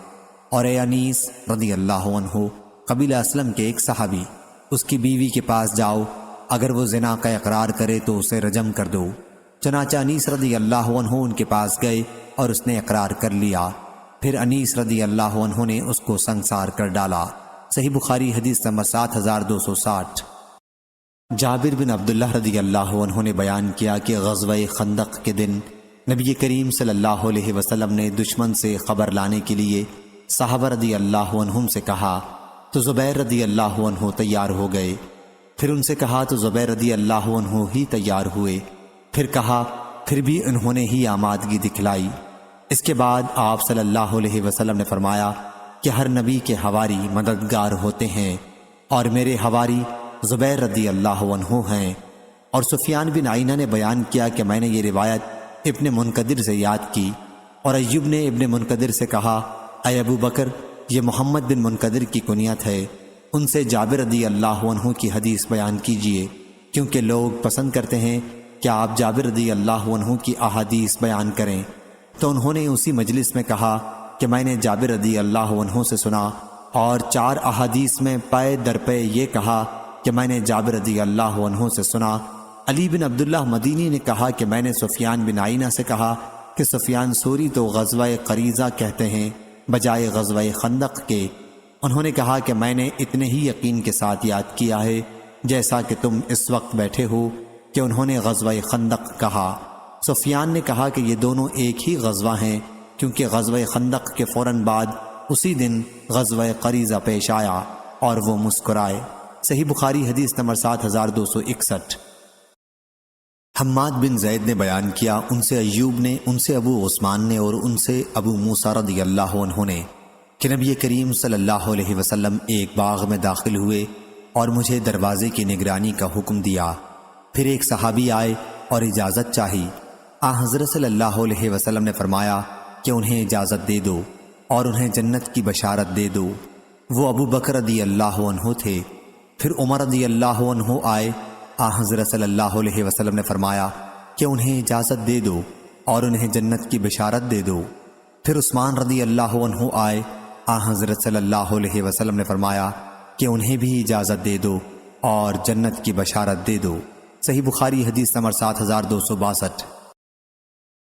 اور اے انیس رضی اللہ عنہ، قبیلہ اسلم کے ایک صحابی، اس کی بیوی کے پاس جاؤ، اگر وہ زنا کا اقرار کرے تو اسے رجم کر دو۔ چنانچہ انیس رضی اللہ عنہ ان کے پاس گئے اور اس نے اقرار کر لیا۔ پھر انیس رضی اللہ عنہ نے اس کو سنسار کر ڈالا۔ صحیح بخاری حدیث نمبر 7260۔ جابر بن عبداللہ رضی اللہ عنہ نے بیان کیا کہ غزوہ خندق کے دن نبی کریم صلی اللہ علیہ وسلم نے دشمن سے خبر لانے کے لیے صحابہ رضی اللہ عنہم سے کہا تو زبیر رضی اللہ عنہ تیار ہو گئے، پھر ان سے کہا تو زبیر رضی اللہ عنہ ہی تیار ہوئے، پھر کہا پھر بھی انہوں نے ہی آمادگی دکھلائی۔ اس کے بعد آپ صلی اللہ علیہ وسلم نے فرمایا کہ ہر نبی کے حواری مددگار ہوتے ہیں، اور میرے حواری زبیر رضی اللہ عنہ ہیں۔ اور سفیان بن عینہ نے بیان کیا کہ میں نے یہ روایت ابن منقدر سے یاد کی، اور ایوب نے ابن منقدر سے کہا اے ابو بکر، یہ محمد بن منقدر کی کنیت ہے، ان سے جابر رضی اللہ عنہ کی حدیث بیان کیجئے، کیونکہ لوگ پسند کرتے ہیں کہ آپ جابر رضی اللہ عنہ کی احادیث بیان کریں۔ تو انہوں نے اسی مجلس میں کہا کہ میں نے جابر رضی اللہ عنہ سے سنا، اور 4 احادیث میں پے در پے یہ کہا کہ میں نے جابر رضی اللہ عنہ سے سنا۔ علی بن عبداللہ مدینی نے کہا کہ میں نے سفیان بن عینہ سے کہا کہ سفیان ثوری تو غزوہ قریظہ کہتے ہیں بجائے غزوہ خندق کے۔ انہوں نے کہا کہ میں نے اتنے ہی یقین کے ساتھ یاد کیا ہے جیسا کہ تم اس وقت بیٹھے ہو کہ انہوں نے غزوہ خندق کہا۔ سفیان نے کہا کہ یہ دونوں ایک ہی غزوہ ہیں، کیونکہ غزوہ خندق کے فوراً بعد اسی دن غزوہ قریظہ پیش آیا، اور وہ مسکرائے۔ صحیح بخاری حدیث نمبر 7261۔ حماد بن زید نے بیان کیا، ان سے ایوب نے، ان سے ابو عثمان نے، اور ان سے ابو موسیٰ رضی اللہ عنہ نے کہ نبی کریم صلی اللہ علیہ وسلم ایک باغ میں داخل ہوئے اور مجھے دروازے کی نگرانی کا حکم دیا۔ پھر ایک صحابی آئے اور اجازت چاہی۔ حضرت صلی اللہ علیہ وسلم نے فرمایا کہ انہیں اجازت دے دو اور انہیں جنت کی بشارت دے دو۔ وہ ابو بکر رضی اللہ عنہ تھے۔ پھر عمر رضی اللہ عنہ آئے۔ حضرت صلی اللہ علیہ وسلم نے فرمایا کہ انہیں اجازت دے دو اور انہیں جنت کی بشارت دے دو۔ پھر عثمان رضی اللہ عنہ آئے۔ حضرت صلی اللہ علیہ وسلم نے فرمایا کہ انہیں بھی اجازت دے دو اور جنت کی بشارت دے دو۔ صحیح بخاری حدیث نمبر 7262۔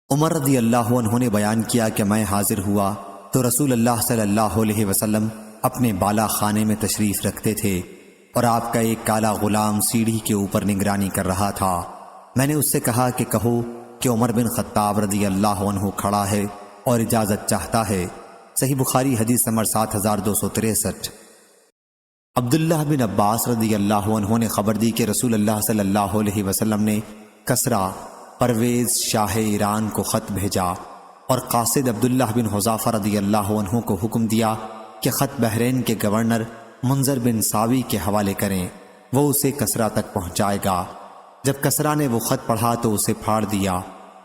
عمر رضی اللہ عنہ نے بیان کیا کہ میں حاضر ہوا تو رسول اللہ صلی اللہ علیہ وسلم اپنے بالا خانے میں تشریف رکھتے تھے، اور آپ کا ایک کالا غلام سیڑھی کے اوپر نگرانی کر رہا تھا۔ میں نے اس سے کہا کہ کہو کہ عمر بن خطاب رضی اللہ عنہ کھڑا ہے اور اجازت چاہتا ہے۔ صحیح بخاری حدیث نمبر 7263۔ عبداللہ بن عباس رضی اللہ عنہ نے خبر دی کہ رسول اللہ صلی اللہ علیہ وسلم نے کسریٰ پرویز شاہ ایران کو خط بھیجا، اور قاصد عبداللہ بن حذافہ رضی اللہ عنہ کو حکم دیا کہ خط بحرین کے گورنر منذر بن ساوی کے حوالے کریں، وہ اسے کسرا تک پہنچائے گا۔ جب کسرا نے وہ خط پڑھا تو اسے پھاڑ دیا۔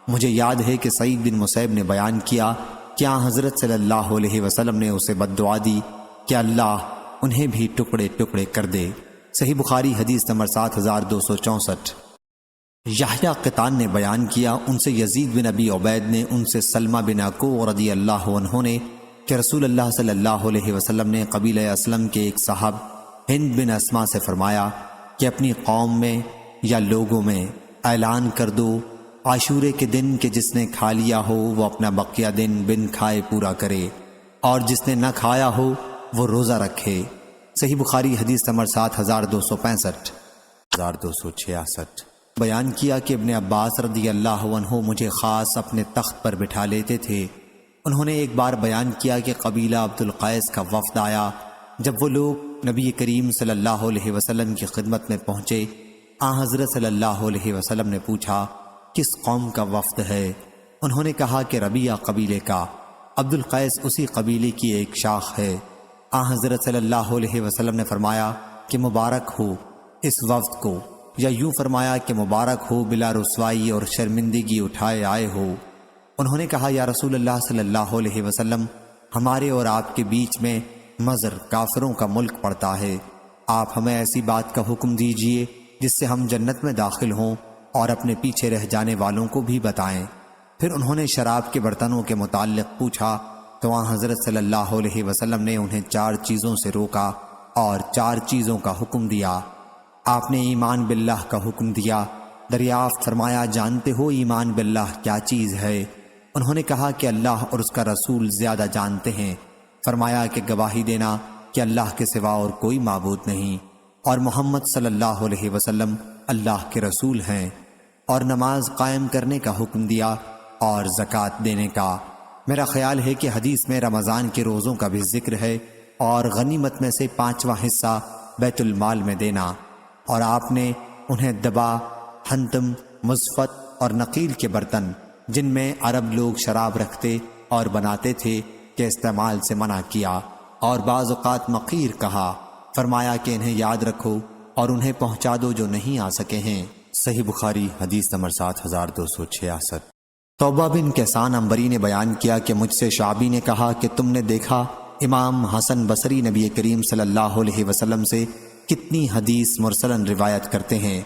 مجھے یاد ہے کہ سعید بن مسیب نے بیان کیا کہ حضرت صلی اللہ علیہ وسلم نے اسے بد دعا دی کہ اللہ انہیں بھی ٹکڑے ٹکڑے کر دے۔ صحیح بخاری حدیث نمبر 7264۔ یحییٰ قطان نے بیان کیا، ان سے یزید بن ابی عبید نے، ان سے سلمہ بن اکوع رضی اللہ عنہ نے کہ رسول اللہ صلی اللہ علیہ وسلم نے قبیلہ اسلم کے ایک صاحب ہند بن اسما سے فرمایا کہ اپنی قوم میں یا لوگوں میں اعلان کر دو عاشورے کے دن کہ جس نے کھا لیا ہو وہ اپنا بقیہ دن بن کھائے پورا کرے، اور جس نے نہ کھایا ہو وہ روزہ رکھے۔ صحیح بخاری حدیث نمبر 7265۔ 1266 بیان کیا کہ ابن عباس رضی اللہ عنہ مجھے خاص اپنے تخت پر بٹھا لیتے تھے۔ انہوں نے ایک بار بیان کیا کہ قبیلہ عبد القیس کا وفد آیا۔ جب وہ لوگ نبی کریم صلی اللہ علیہ وسلم کی خدمت میں پہنچے، حضرت صلی اللہ علیہ وسلم نے پوچھا کس قوم کا وفد ہے؟ انہوں نے کہا کہ ربیعہ قبیلے کا۔ عبد القیس اسی قبیلے کی ایک شاخ ہے۔ حضرت صلی اللہ علیہ وسلم نے فرمایا کہ مبارک ہو اس وفد کو، یا یوں فرمایا کہ مبارک ہو بلا رسوائی اور شرمندگی اٹھائے آئے ہو۔ انہوں نے کہا یا رسول اللہ صلی اللہ علیہ وسلم، ہمارے اور آپ کے بیچ میں مضر کافروں کا ملک پڑتا ہے، آپ ہمیں ایسی بات کا حکم دیجئے جس سے ہم جنت میں داخل ہوں اور اپنے پیچھے رہ جانے والوں کو بھی بتائیں۔ پھر انہوں نے شراب کے برتنوں کے متعلق پوچھا تو حضرت صلی اللہ علیہ وسلم نے انہیں 4 چیزوں سے روکا اور 4 چیزوں کا حکم دیا۔ آپ نے ایمان باللہ کا حکم دیا۔ دریافت فرمایا جانتے ہو ایمان باللہ کیا چیز ہے؟ انہوں نے کہا کہ اللہ اور اس کا رسول زیادہ جانتے ہیں۔ فرمایا کہ گواہی دینا کہ اللہ کے سوا اور کوئی معبود نہیں اور محمد صلی اللہ علیہ وسلم اللہ کے رسول ہیں، اور نماز قائم کرنے کا حکم دیا اور زکوٰۃ دینے کا۔ میرا خیال ہے کہ حدیث میں رمضان کے روزوں کا بھی ذکر ہے اور غنیمت میں سے 5واں حصہ بیت المال میں دینا، اور آپ نے انہیں دبا، حنتم، مزفت اور نقیل کے برتن جن میں عرب لوگ شراب رکھتے اور بناتے تھے کے استعمال سے منع کیا، اور بعض اوقات مقیر کہا۔ فرمایا کہ انہیں یاد رکھو اور انہیں پہنچا دو جو نہیں آ سکے ہیں۔ صحیح بخاری حدیث نمبر 7266۔ توبہ بن کیسان عنبری نے بیان کیا کہ مجھ سے شعبی نے کہا کہ تم نے دیکھا امام حسن بصری نبی کریم صلی اللہ علیہ وسلم سے کتنی حدیث مرسلاً روایت کرتے ہیں۔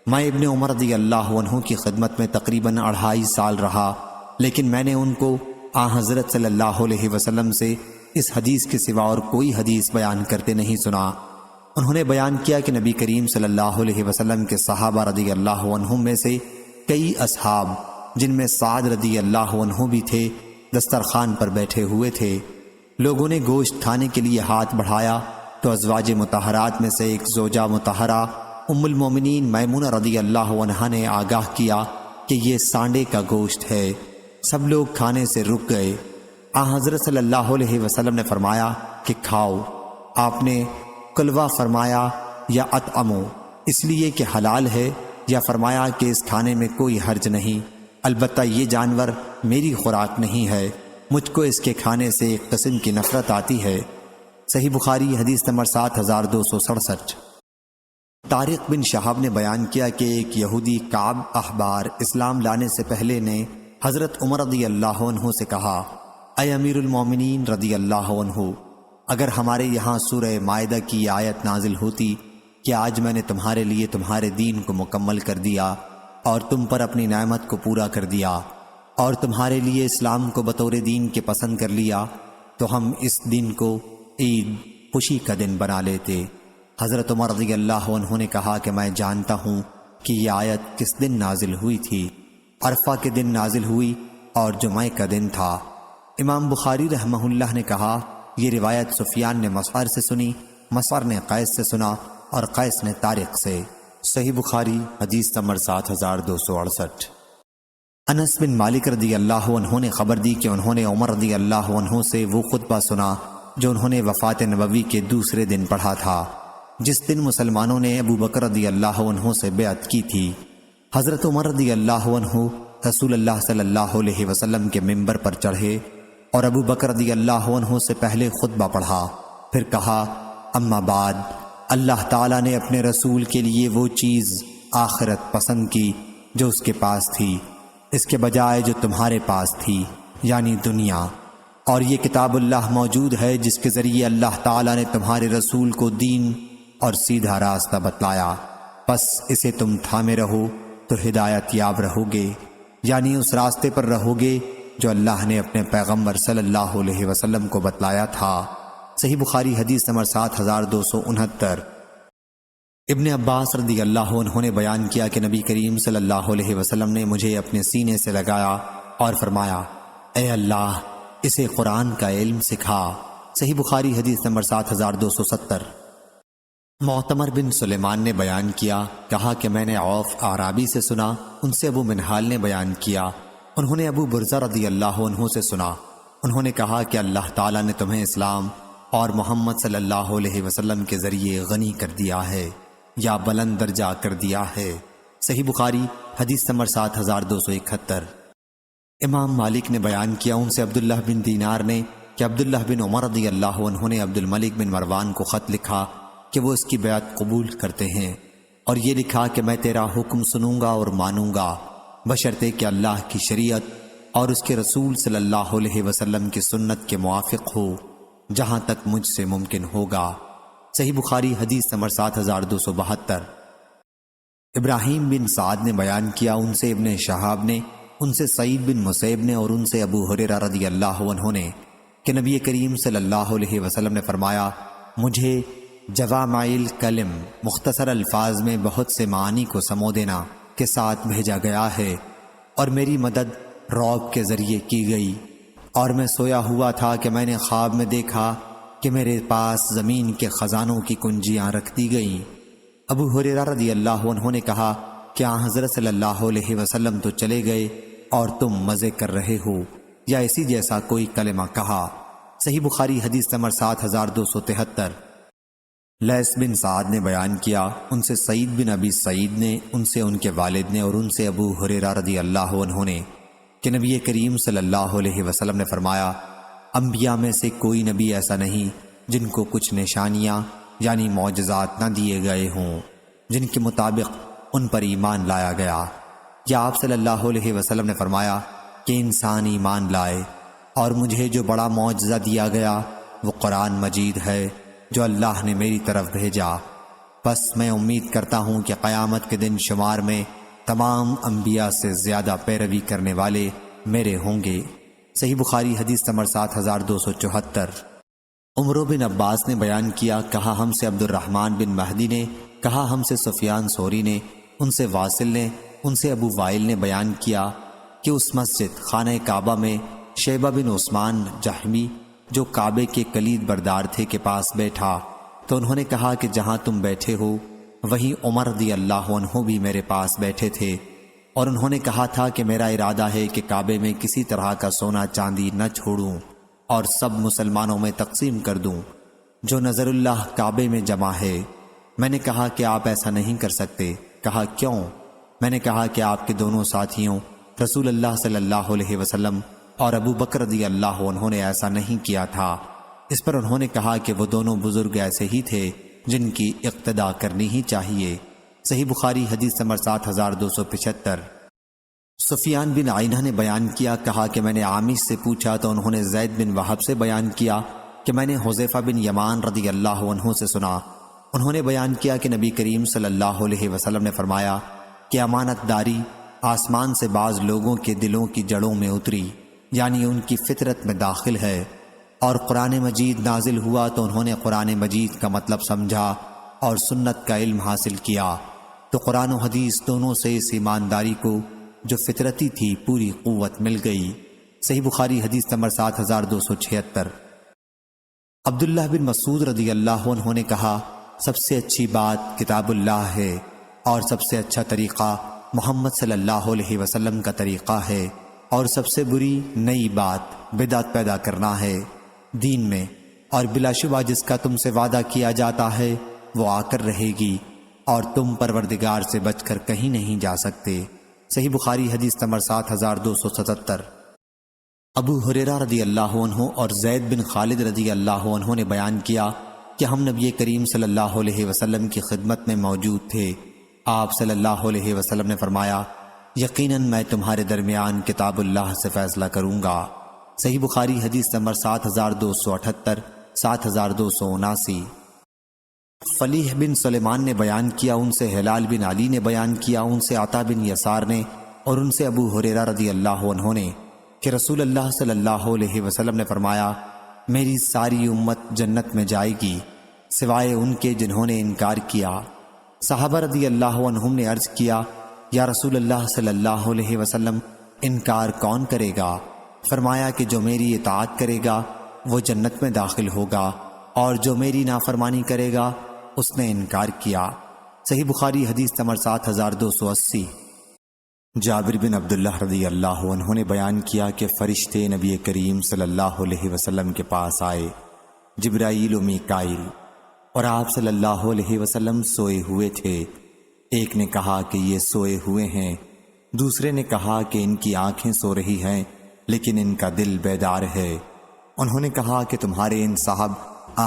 میں ابن عمر رضی اللہ عنہ کی خدمت میں تقریباً 2.5 سال رہا، لیکن میں نے ان کو حضرت صلی اللہ علیہ وسلم سے اس حدیث کے سوا اور کوئی حدیث بیان کرتے نہیں سنا۔ انہوں نے بیان کیا کہ نبی کریم صلی اللہ علیہ وسلم کے صحابہ رضی اللہ عنہم میں سے کئی اصحاب، جن میں سعد رضی اللہ عنہ بھی تھے، دسترخوان پر بیٹھے ہوئے تھے۔ لوگوں نے گوشت کھانے کے لیے ہاتھ بڑھایا تو ازواج مطہرات میں سے ایک زوجہ مطہرہ ام المومنین میمونہ رضی اللہ عنہا نے آگاہ کیا کہ یہ سانڈے کا گوشت ہے۔ سب لوگ کھانے سے رک گئے۔ حضرت صلی اللہ علیہ وسلم نے فرمایا کہ کھاؤ۔ آپ نے کلوہ فرمایا یا اطعمو، اس لیے کہ حلال ہے، یا فرمایا کہ اس کھانے میں کوئی حرج نہیں، البتہ یہ جانور میری خوراک نہیں ہے، مجھ کو اس کے کھانے سے ایک قسم کی نفرت آتی ہے۔ صحیح بخاری حدیث نمبر 7267۔ طارق بن شہاب نے بیان کیا کہ ایک یہودی کعب احبار اسلام لانے سے پہلے نے حضرت عمر رضی اللہ عنہ سے کہا، اے امیر المومنین رضی اللہ عنہ، اگر ہمارے یہاں سورہ مائدہ کی آیت نازل ہوتی کہ آج میں نے تمہارے لیے تمہارے دین کو مکمل کر دیا اور تم پر اپنی نعمت کو پورا کر دیا اور تمہارے لیے اسلام کو بطور دین کے پسند کر لیا، تو ہم اس دن کو عید خوشی کا دن بنا لیتے۔ حضرت عمر رضی اللہ عنہ نے کہا کہ میں جانتا ہوں کہ یہ آیت کس دن نازل ہوئی تھی۔ عرفہ کے دن نازل ہوئی اور جمعہ کا دن تھا۔ امام بخاری رحمہ اللہ نے کہا یہ روایت سفیان نے مسعر سے سنی، مسعر نے قیس سے سنا اور قیس نے طارق سے۔ صحیح بخاری حدیث نمبر 7268۔ انس بن مالک رضی اللہ عنہ نے خبر دی کہ انہوں نے عمر رضی اللہ عنہ سے وہ خطبہ سنا جو انہوں نے وفات نبوی کے دوسرے دن پڑھا تھا، جس دن مسلمانوں نے ابو بکر رضی اللہ عنہ سے بیعت کی تھی۔ حضرت عمر رضی اللہ عنہ رسول اللہ صلی اللہ علیہ وسلم کے منبر پر چڑھے اور ابو بکر رضی اللہ عنہ سے پہلے خطبہ پڑھا، پھر کہا اما بعد، اللہ تعالیٰ نے اپنے رسول کے لیے وہ چیز آخرت پسند کی جو اس کے پاس تھی، اس کے بجائے جو تمہارے پاس تھی، یعنی دنیا، اور یہ کتاب اللہ موجود ہے جس کے ذریعے اللہ تعالیٰ نے تمہارے رسول کو دین اور سیدھا راستہ بتلایا، پس اسے تم تھامے رہو تو ہدایت یاب رہو گے، یعنی اس راستے پر رہو گے جو اللہ نے اپنے پیغمبر صلی اللہ علیہ وسلم کو بتلایا تھا۔ صحیح بخاری حدیث نمبر 7269۔ ابن عباس رضی اللہ عنہ نے بیان کیا کہ نبی کریم صلی اللہ علیہ وسلم نے مجھے اپنے سینے سے لگایا اور فرمایا، اے اللہ، اسے قرآن کا علم سکھا۔ صحیح بخاری حدیث نمبر 7270۔ معتمر بن سلیمان نے بیان کیا، کہا کہ میں نے عوف اعرابی سے سنا، ان سے ابو منہال نے بیان کیا، انہوں نے ابو برزہ رضی اللہ عنہ سے سنا، انہوں نے کہا کہ اللہ تعالیٰ نے تمہیں اسلام اور محمد صلی اللہ علیہ وسلم کے ذریعے غنی کر دیا ہے یا بلند درجہ کر دیا ہے۔ صحیح بخاری حدیث نمبر 7271۔ امام مالک نے بیان کیا، ان سے عبداللہ بن دینار نے کہ عبداللہ بن عمر رضی اللہ عنہ نے عبد الملک بن مروان کو خط لکھا کہ وہ اس کی بیعت قبول کرتے ہیں، اور یہ لکھا کہ میں تیرا حکم سنوں گا اور مانوں گا بشرطے کہ اللہ کی شریعت اور اس کے رسول صلی اللہ علیہ وسلم کی سنت کے موافق ہو، جہاں تک مجھ سے ممکن ہوگا۔ صحیح بخاری حدیث نمبر 7272۔ ابراہیم بن سعد نے بیان کیا، ان سے ابن شہاب نے، ان سے سعید بن مسیب نے، اور ان سے ابو ہریرہ رضی اللہ عنہ نے کہ نبی کریم صلی اللہ علیہ وسلم نے فرمایا، مجھے جوامع الکلم، مختصر الفاظ میں بہت سے معانی کو سمو دینا کے ساتھ بھیجا گیا ہے، اور میری مدد رعب کے ذریعے کی گئی، اور میں سویا ہوا تھا کہ میں نے خواب میں دیکھا کہ میرے پاس زمین کے خزانوں کی کنجیاں رکھ دی گئیں۔ ابو ہریرہ رضی اللہ عنہ نے کہا کہ حضرت صلی اللہ علیہ وسلم تو چلے گئے اور تم مزے کر رہے ہو، یا اسی جیسا کوئی کلمہ کہا۔ صحیح بخاری حدیث نمبر 7273۔ لیث بن سعد نے بیان کیا، ان سے سعید بن ابی سعید نے، ان سے ان کے والد نے، اور ان سے ابو ہریرہ رضی اللہ عنہ نے کہ نبی کریم صلی اللہ علیہ وسلم نے فرمایا، انبیاء میں سے کوئی نبی ایسا نہیں جن کو کچھ نشانیاں یعنی معجزات نہ دیے گئے ہوں جن کے مطابق ان پر ایمان لایا گیا، یا آپ صلی اللہ علیہ وسلم نے فرمایا کہ انسان ایمان لائے، اور مجھے جو بڑا معجزہ دیا گیا وہ قرآن مجید ہے جو اللہ نے میری طرف بھیجا، بس میں امید کرتا ہوں کہ قیامت کے دن شمار میں تمام انبیاء سے زیادہ پیروی کرنے والے میرے ہوں گے۔ صحیح بخاری حدیث نمبر 7274۔ عمر بن عباس نے بیان کیا، کہا ہم سے عبد الرحمن بن مہدی نے، کہا ہم سے سفیان ثوری نے، ان سے واصل نے، ان سے ابو وائل نے بیان کیا کہ اس مسجد خانہ کعبہ میں شیبہ بن عثمان جہمی جو کعبے کے کلید بردار تھے کے پاس بیٹھا، تو انہوں نے کہا کہ جہاں تم بیٹھے ہو وہیں عمر رضی اللہ عنہ بھی میرے پاس بیٹھے تھے، اور انہوں نے کہا تھا کہ میرا ارادہ ہے کہ کعبے میں کسی طرح کا سونا چاندی نہ چھوڑوں اور سب مسلمانوں میں تقسیم کر دوں جو نظر اللہ کعبے میں جمع ہے۔ میں نے کہا کہ آپ ایسا نہیں کر سکتے۔ کہا کیوں؟ میں نے کہا کہ آپ کے دونوں ساتھیوں رسول اللہ صلی اللہ علیہ وسلم اور ابو بکر رضی اللہ عنہ نے ایسا نہیں کیا تھا۔ اس پر انہوں نے کہا کہ وہ دونوں بزرگ ایسے ہی تھے جن کی اقتداء کرنی ہی چاہیے۔ صحیح بخاری حدیث نمبر 7275۔ سفیان بن عینہ نے بیان کیا، کہا کہ میں نے عامش سے پوچھا تو انہوں نے زید بن وہب سے بیان کیا کہ میں نے حذیفہ بن یمان رضی اللہ عنہ سے سنا، انہوں نے بیان کیا کہ نبی کریم صلی اللہ علیہ وسلم نے فرمایا کہ امانت داری آسمان سے بعض لوگوں کے دلوں کی جڑوں میں اتری، یعنی ان کی فطرت میں داخل ہے، اور قرآن مجید نازل ہوا تو انہوں نے قرآن مجید کا مطلب سمجھا اور سنت کا علم حاصل کیا، تو قرآن و حدیث دونوں سے اس ایمانداری کو جو فطرتی تھی پوری قوت مل گئی۔ صحیح بخاری حدیث نمبر 7276۔ عبداللہ بن مسعود رضی اللہ عنہ نے کہا، سب سے اچھی بات کتاب اللہ ہے، اور سب سے اچھا طریقہ محمد صلی اللہ علیہ وسلم کا طریقہ ہے، اور سب سے بری نئی بات بدعت پیدا کرنا ہے دین میں، اور بلا شبہ جس کا تم سے وعدہ کیا جاتا ہے وہ آ کر رہے گی، اور تم پروردگار سے بچ کر کہیں نہیں جا سکتے۔ صحیح بخاری حدیث نمبر 7277۔ ابو ہریرہ رضی اللہ عنہ اور زید بن خالد رضی اللہ عنہ نے بیان کیا کہ ہم نبی کریم صلی اللہ علیہ وسلم کی خدمت میں موجود تھے۔ آپ صلی اللہ علیہ وسلم نے فرمایا، یقیناً میں تمہارے درمیان کتاب اللہ سے فیصلہ کروں گا۔ صحیح بخاری حدیث نمبر 7278، 7279۔ فلیح بن سلیمان نے بیان کیا، ان سے ہلال بن علی نے بیان کیا، ان سے عطا بن یسار نے اور ان سے ابو ہریرہ رضی اللہ عنہ نے کہ رسول اللہ صلی اللہ علیہ وسلم نے فرمایا، میری ساری امت جنت میں جائے گی سوائے ان کے جنہوں نے انکار کیا۔ صحابہ رضی اللہ عنہم نے عرض کیا، یا رسول اللہ صلی اللہ علیہ وسلم، انکار کون کرے گا؟ فرمایا کہ جو میری اطاعت کرے گا وہ جنت میں داخل ہوگا، اور جو میری نافرمانی کرے گا اس نے انکار کیا۔ صحیح بخاری حدیث نمبر 7280۔ جابر بن عبداللہ رضی اللہ عنہ نے بیان کیا کہ فرشتے نبی کریم صلی اللہ علیہ وسلم کے پاس آئے، جبرائیل و میکائیل، اور آپ صلی اللہ علیہ وسلم سوئے ہوئے تھے۔ ایک نے کہا کہ یہ سوئے ہوئے ہیں، دوسرے نے کہا کہ ان کی آنکھیں سو رہی ہیں لیکن ان کا دل بیدار ہے۔ انہوں نے کہا کہ تمہارے ان صاحب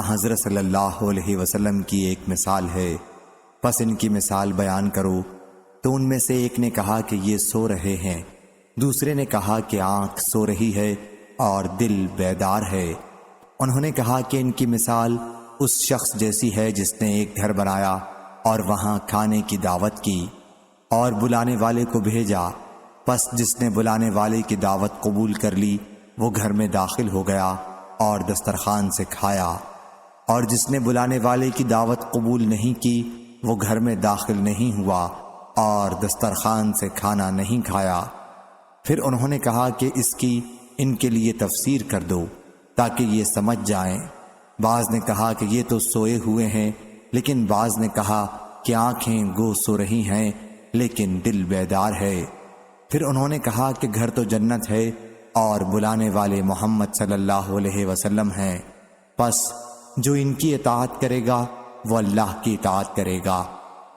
حضرت صلی اللہ علیہ وسلم کی ایک مثال ہے، پس ان کی مثال بیان کرو۔ تو ان میں سے ایک نے کہا کہ یہ سو رہے ہیں، دوسرے نے کہا کہ آنکھ سو رہی ہے اور دل بیدار ہے۔ انہوں نے کہا کہ ان کی مثال اس شخص جیسی ہے جس نے ایک گھر بنایا اور وہاں کھانے کی دعوت کی اور بلانے والے کو بھیجا، پس جس نے بلانے والے کی دعوت قبول کر لی وہ گھر میں داخل ہو گیا اور دسترخوان سے کھایا، اور جس نے بلانے والے کی دعوت قبول نہیں کی وہ گھر میں داخل نہیں ہوا اور دسترخوان سے کھانا نہیں کھایا۔ پھر انہوں نے کہا کہ اس کی ان کے لیے تفسیر کر دو تاکہ یہ سمجھ جائیں۔ بعض نے کہا کہ یہ تو سوئے ہوئے ہیں، لیکن بعض نے کہا کہ آنکھیں گو سو رہی ہیں لیکن دل بیدار ہے۔ پھر انہوں نے کہا کہ گھر تو جنت ہے اور بلانے والے محمد صلی اللہ علیہ وسلم ہیں، پس جو ان کی اطاعت کرے گا وہ اللہ کی اطاعت کرے گا،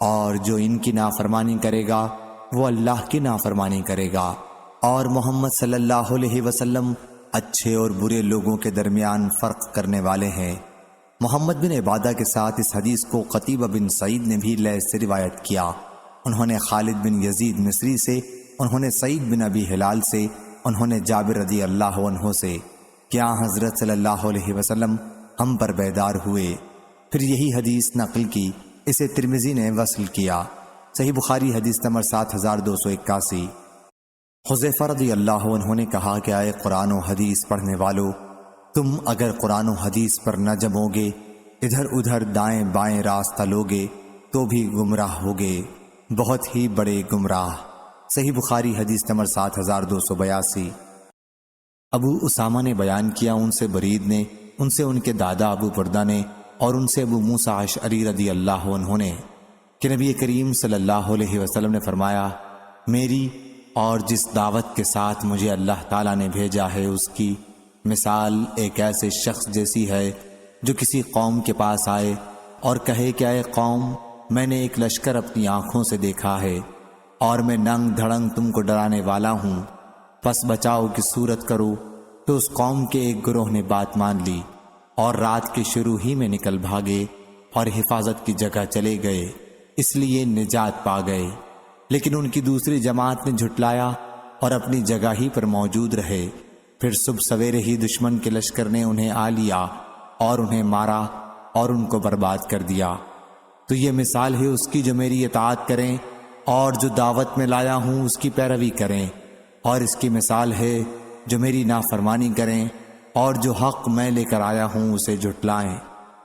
اور جو ان کی نافرمانی کرے گا وہ اللہ کی نافرمانی کرے گا، اور محمد صلی اللہ علیہ وسلم اچھے اور برے لوگوں کے درمیان فرق کرنے والے ہیں۔ محمد بن عبادہ کے ساتھ اس حدیث کو قتیبہ بن سعید نے بھی لیث سے روایت کیا۔ انہوں نے خالد بن یزید مصری سے، انہوں نے سعید بن ابی ہلال سے، انہوں نے جابر رضی اللہ عنہ سے کہ حضرت صلی اللہ علیہ وسلم ہم پر بیدار ہوئے، پھر یہی حدیث نقل کی۔ اسے ترمذی نے وصل کیا۔ صحیح بخاری حدیث نمبر 7281۔ حذیفہ رضی اللہ عنہ نے کہا کہ آئے قرآن و حدیث پڑھنے والو، تم اگر قرآن و حدیث پر نہ جمو گے، ادھر ادھر دائیں بائیں راستہ لوگے تو بھی گمراہ ہوگے، بہت ہی بڑے گمراہ۔ صحیح بخاری حدیث نمبر 7282۔ ابو اسامہ نے بیان کیا، ان سے برید نے، ان سے ان کے دادا ابو بردہ نے، اور ان سے ابو موسیٰ اشعری رضی اللہ عنہ نے کہ نبی کریم صلی اللہ علیہ وسلم نے فرمایا، میری اور جس دعوت کے ساتھ مجھے اللہ تعالیٰ نے بھیجا ہے اس کی مثال ایک ایسے شخص جیسی ہے جو کسی قوم کے پاس آئے اور کہے کہ اے قوم، میں نے ایک لشکر اپنی آنکھوں سے دیکھا ہے اور میں ننگ دھڑنگ تم کو ڈرانے والا ہوں، پس بچاؤ کی صورت کرو۔ تو اس قوم کے ایک گروہ نے بات مان لی اور رات کے شروع ہی میں نکل بھاگے اور حفاظت کی جگہ چلے گئے، اس لیے نجات پا گئے، لیکن ان کی دوسری جماعت نے جھٹلایا اور اپنی جگہ ہی پر موجود رہے۔ پھر صبح سویرے ہی دشمن کے لشکر نے انہیں آ لیا اور انہیں مارا اور ان کو برباد کر دیا۔ تو یہ مثال ہے اس کی جو میری اطاعت کریں اور جو دعوت میں لایا ہوں اس کی پیروی کریں، اور اس کی مثال ہے جو میری نافرمانی کریں اور جو حق میں لے کر آیا ہوں اسے جھٹلائیں۔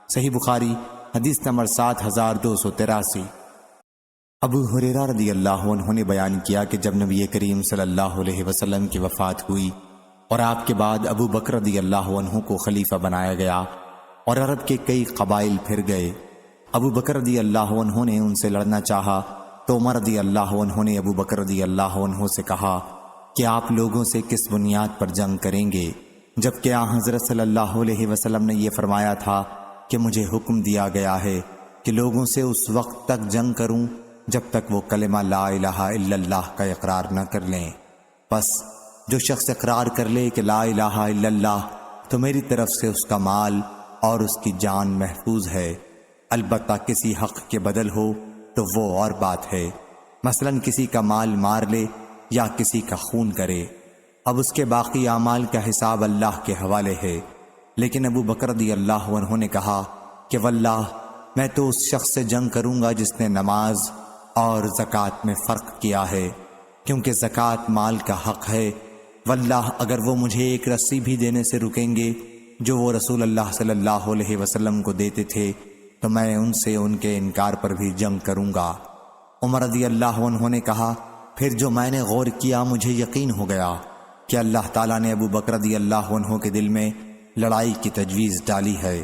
صحیح بخاری حدیث نمبر 7283۔ ابو ہریرہ رضی اللہ عنہ نے بیان کیا کہ جب نبی کریم صلی اللہ علیہ وسلم کی وفات ہوئی اور آپ کے بعد ابو بکر رضی اللہ عنہ کو خلیفہ بنایا گیا اور عرب کے کئی قبائل پھر گئے، ابو بکر رضی اللہ عنہ نے ان سے لڑنا چاہا تو عمر رضی اللہ عنہ نے ابو بکر رضی اللہ عنہ سے کہا کہ آپ لوگوں سے کس بنیاد پر جنگ کریں گے، جبکہ حضرت صلی اللہ علیہ وسلم نے یہ فرمایا تھا کہ مجھے حکم دیا گیا ہے کہ لوگوں سے اس وقت تک جنگ کروں جب تک وہ کلمہ لا الہ الا اللہ کا اقرار نہ کر لیں۔ پس جو شخص اقرار کر لے کہ لا الہ الا اللہ تو میری طرف سے اس کا مال اور اس کی جان محفوظ ہے، البتہ کسی حق کے بدل ہو تو وہ اور بات ہے، مثلا کسی کا مال مار لے یا کسی کا خون کرے، اب اس کے باقی اعمال کا حساب اللہ کے حوالے ہے۔ لیکن ابو بکر رضی اللہ عنہ نے کہا کہ واللہ میں تو اس شخص سے جنگ کروں گا جس نے نماز اور زکوٰۃ میں فرق کیا ہے، کیونکہ زکوٰۃ مال کا حق ہے، واللہ اگر وہ مجھے ایک رسی بھی دینے سے رکیں گے جو وہ رسول اللہ صلی اللہ علیہ وسلم کو دیتے تھے تو میں ان سے ان کے انکار پر بھی جنگ کروں گا۔ عمر رضی اللہ عنہ نے کہا پھر جو میں نے غور کیا مجھے یقین ہو گیا کہ اللہ تعالیٰ نے ابو بکر رضی اللہ عنہ کے دل میں لڑائی کی تجویز ڈالی ہے،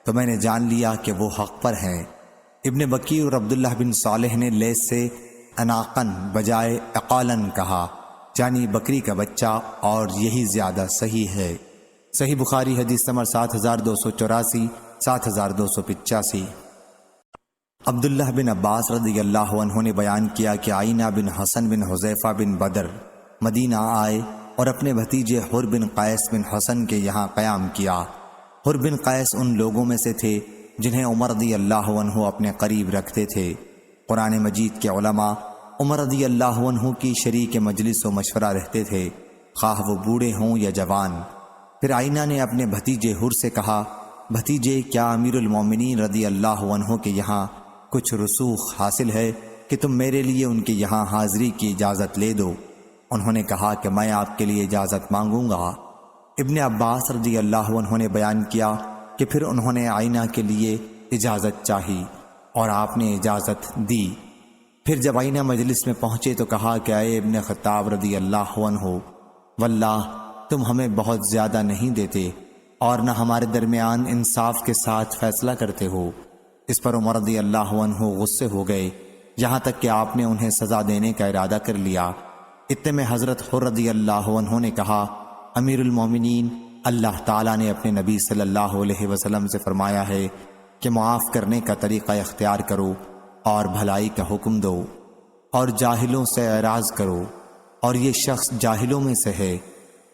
تو میں نے جان لیا کہ وہ حق پر ہیں۔ ابن بکی اور عبداللہ بن صالح نے لیس سے اناقن بجائے اقالن کہا، یعنی بکری کا بچہ، اور یہی زیادہ صحیح ہے۔ صحیح بخاری حدیث نمبر 7284، 7285۔ عبداللہ بن عباس رضی اللہ عنہ نے بیان کیا کہ آئینہ بن حسن بن حذیفہ بن بدر مدینہ آئے اور اپنے بھتیجے حر بن قیس بن حسن کے یہاں قیام کیا۔ حر بن قیس ان لوگوں میں سے تھے جنہیں عمر رضی اللہ عنہ اپنے قریب رکھتے تھے۔ قرآن مجید کے علماء عمر رضی اللہ عنہ کی شریک مجلس و مشورہ رہتے تھے، خواہ وہ بوڑھے ہوں یا جوان۔ پھر آئینہ نے اپنے بھتیجے حر سے کہا، بھتیجے کیا امیر المومنین رضی اللہ عنہ کے یہاں کچھ رسوخ حاصل ہے کہ تم میرے لیے ان کے یہاں حاضری کی اجازت لے دو؟ انہوں نے کہا کہ میں آپ کے لیے اجازت مانگوں گا۔ ابن عباس رضی اللہ عنہ نے بیان کیا کہ پھر انہوں نے آئینہ کے لیے اجازت چاہی اور آپ نے اجازت دی۔ پھر جب آئینہ مجلس میں پہنچے تو کہا کہ اے ابن خطاب رضی اللہ عنہ، واللہ تم ہمیں بہت زیادہ نہیں دیتے اور نہ ہمارے درمیان انصاف کے ساتھ فیصلہ کرتے ہو۔ اس پر عمر رضی اللہ عنہ غصے ہو گئے، یہاں تک کہ آپ نے انہیں سزا دینے کا ارادہ کر لیا۔ اتنے میں حضرت حر رضی اللہ عنہ نے کہا، امیر المومنین، اللہ تعالیٰ نے اپنے نبی صلی اللہ علیہ وسلم سے فرمایا ہے کہ معاف کرنے کا طریقہ اختیار کرو اور بھلائی کا حکم دو اور جاہلوں سے اعراض کرو، اور یہ شخص جاہلوں میں سے ہے۔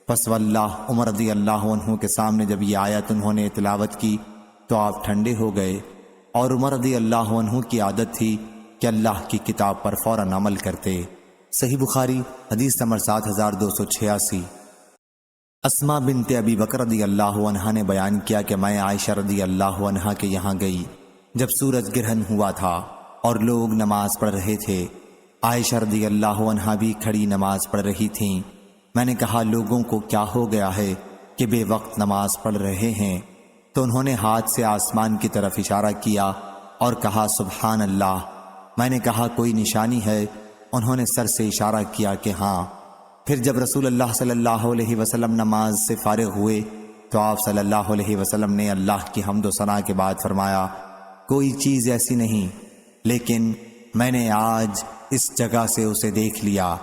پس واللہ عمر رضی اللہ عنہ کے سامنے جب یہ آیت انہوں نے تلاوت کی تو آپ ٹھنڈے ہو گئے، اور عمر رضی اللہ عنہ کی عادت تھی کہ اللہ کی کتاب پر فوراً عمل کرتے۔ صحیح بخاری حدیث نمبر 7286۔ اسماء بنت ابی بکر رضی اللہ عنہ نے بیان کیا کہ میں عائشہ رضی اللہ عنہ کے یہاں گئی جب سورج گرہن ہوا تھا اور لوگ نماز پڑھ رہے تھے۔ عائشہ رضی اللہ عنہ بھی کھڑی نماز پڑھ رہی تھیں۔ میں نے کہا لوگوں کو کیا ہو گیا ہے کہ بے وقت نماز پڑھ رہے ہیں؟ تو انہوں نے ہاتھ سے آسمان کی طرف اشارہ کیا اور کہا سبحان اللہ۔ میں نے کہا کوئی نشانی ہے؟ انہوں نے سر سے اشارہ کیا کہ ہاں۔ پھر جب رسول اللہ صلی اللہ علیہ وسلم نماز سے فارغ ہوئے تو آپ صلی اللہ علیہ وسلم نے اللہ کی حمد و ثنا کے بعد فرمایا، کوئی چیز ایسی نہیں لیکن میں نے آج اس جگہ سے اسے دیکھ لیا،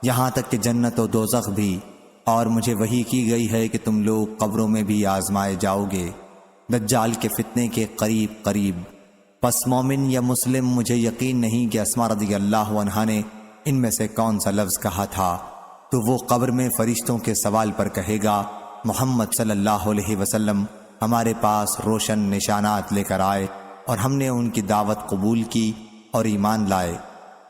یہاں تک کہ جنت و دوزخ بھی، اور مجھے وحی کی گئی ہے کہ تم لوگ قبروں میں بھی آزمائے جاؤ گے، دجال کے فتنے کے قریب قریب۔ پس مومن یا مسلم مجھے یقین نہیں کہ اسماء رضی اللہ عنہا نے ان میں سے کون سا لفظ کہا تھا، تو وہ قبر میں فرشتوں کے سوال پر کہے گا، محمد صلی اللہ علیہ وسلم ہمارے پاس روشن نشانات لے کر آئے اور ہم نے ان کی دعوت قبول کی اور ایمان لائے۔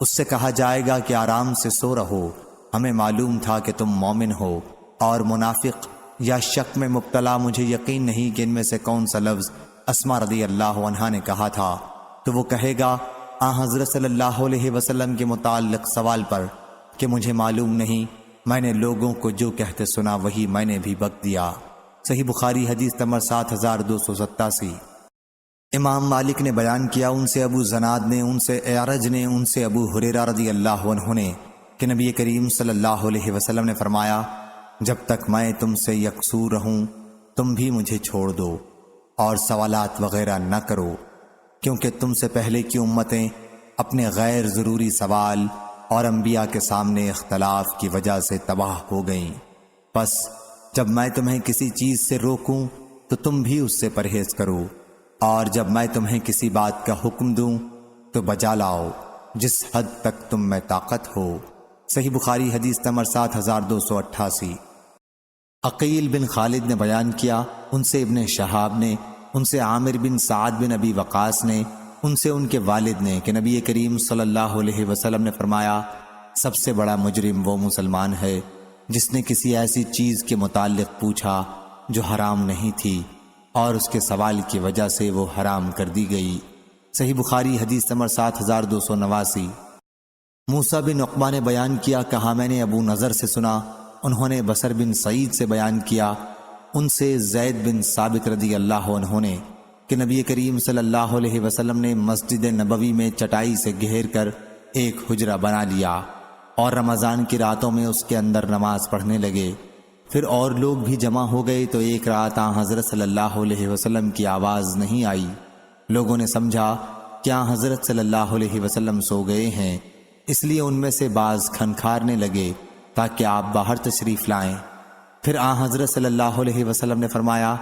اس سے کہا جائے گا کہ آرام سے سو رہو، ہمیں معلوم تھا کہ تم مومن ہو، اور منافق یا شک میں مبتلا مجھے یقین نہیں کہ ان میں سے کون سا لفظ اسماء رضی اللہ عنہا نے کہا تھا، تو وہ کہے گا حضرت صلی اللہ علیہ وسلم کے متعلق سوال پر کہ مجھے معلوم نہیں، میں نے لوگوں کو جو کہتے سنا وہی میں نے بھی بک دیا۔ صحیح بخاری حدیث نمبر 7287۔ امام مالک نے بیان کیا، ان سے ابو زناد نے، ان سے اعرج نے، ان سے ابو ہریرہ رضی اللہ عنہ نے کہ نبی کریم صلی اللہ علیہ وسلم نے فرمایا، جب تک میں تم سے یکسو رہوں تم بھی مجھے چھوڑ دو اور سوالات وغیرہ نہ کرو، کیونکہ تم سے پہلے کی امتیں اپنے غیر ضروری سوال اور انبیاء کے سامنے اختلاف کی وجہ سے تباہ ہو گئیں۔ پس جب میں تمہیں کسی چیز سے روکوں تو تم بھی اس سے پرہیز کرو، اور جب میں تمہیں کسی بات کا حکم دوں تو بجا لاؤ جس حد تک تم میں طاقت ہو۔ صحیح بخاری حدیث نمبر 7288۔ عقیل بن خالد نے بیان کیا، ان سے ابن شہاب نے، ان سے عامر بن سعد بن ابی وقاص نے، ان سے ان کے والد نے کہ نبی کریم صلی اللہ علیہ وسلم نے فرمایا، سب سے بڑا مجرم وہ مسلمان ہے جس نے کسی ایسی چیز کے متعلق پوچھا جو حرام نہیں تھی اور اس کے سوال کی وجہ سے وہ حرام کر دی گئی۔ صحیح بخاری حدیث نمبر 7289۔ موسیٰ بن عقبہ نے بیان کیا، کہا میں نے ابو نضر سے سنا، انہوں نے بصر بن سعید سے بیان کیا، ان سے زید بن ثابت رضی اللہ عنہ نے کہ نبی کریم صلی اللہ علیہ وسلم نے مسجد نبوی میں چٹائی سے گھیر کر ایک حجرہ بنا لیا اور رمضان کی راتوں میں اس کے اندر نماز پڑھنے لگے۔ پھر اور لوگ بھی جمع ہو گئے تو ایک رات حضرت صلی اللہ علیہ وسلم کی آواز نہیں آئی۔ لوگوں نے سمجھا کہ حضرت صلی اللہ علیہ وسلم سو گئے ہیں، اس لیے ان میں سے بعض کھنکھارنے لگے تاکہ آپ باہر تشریف لائیں۔ پھر حضرت صلی اللہ علیہ وسلم نے فرمایا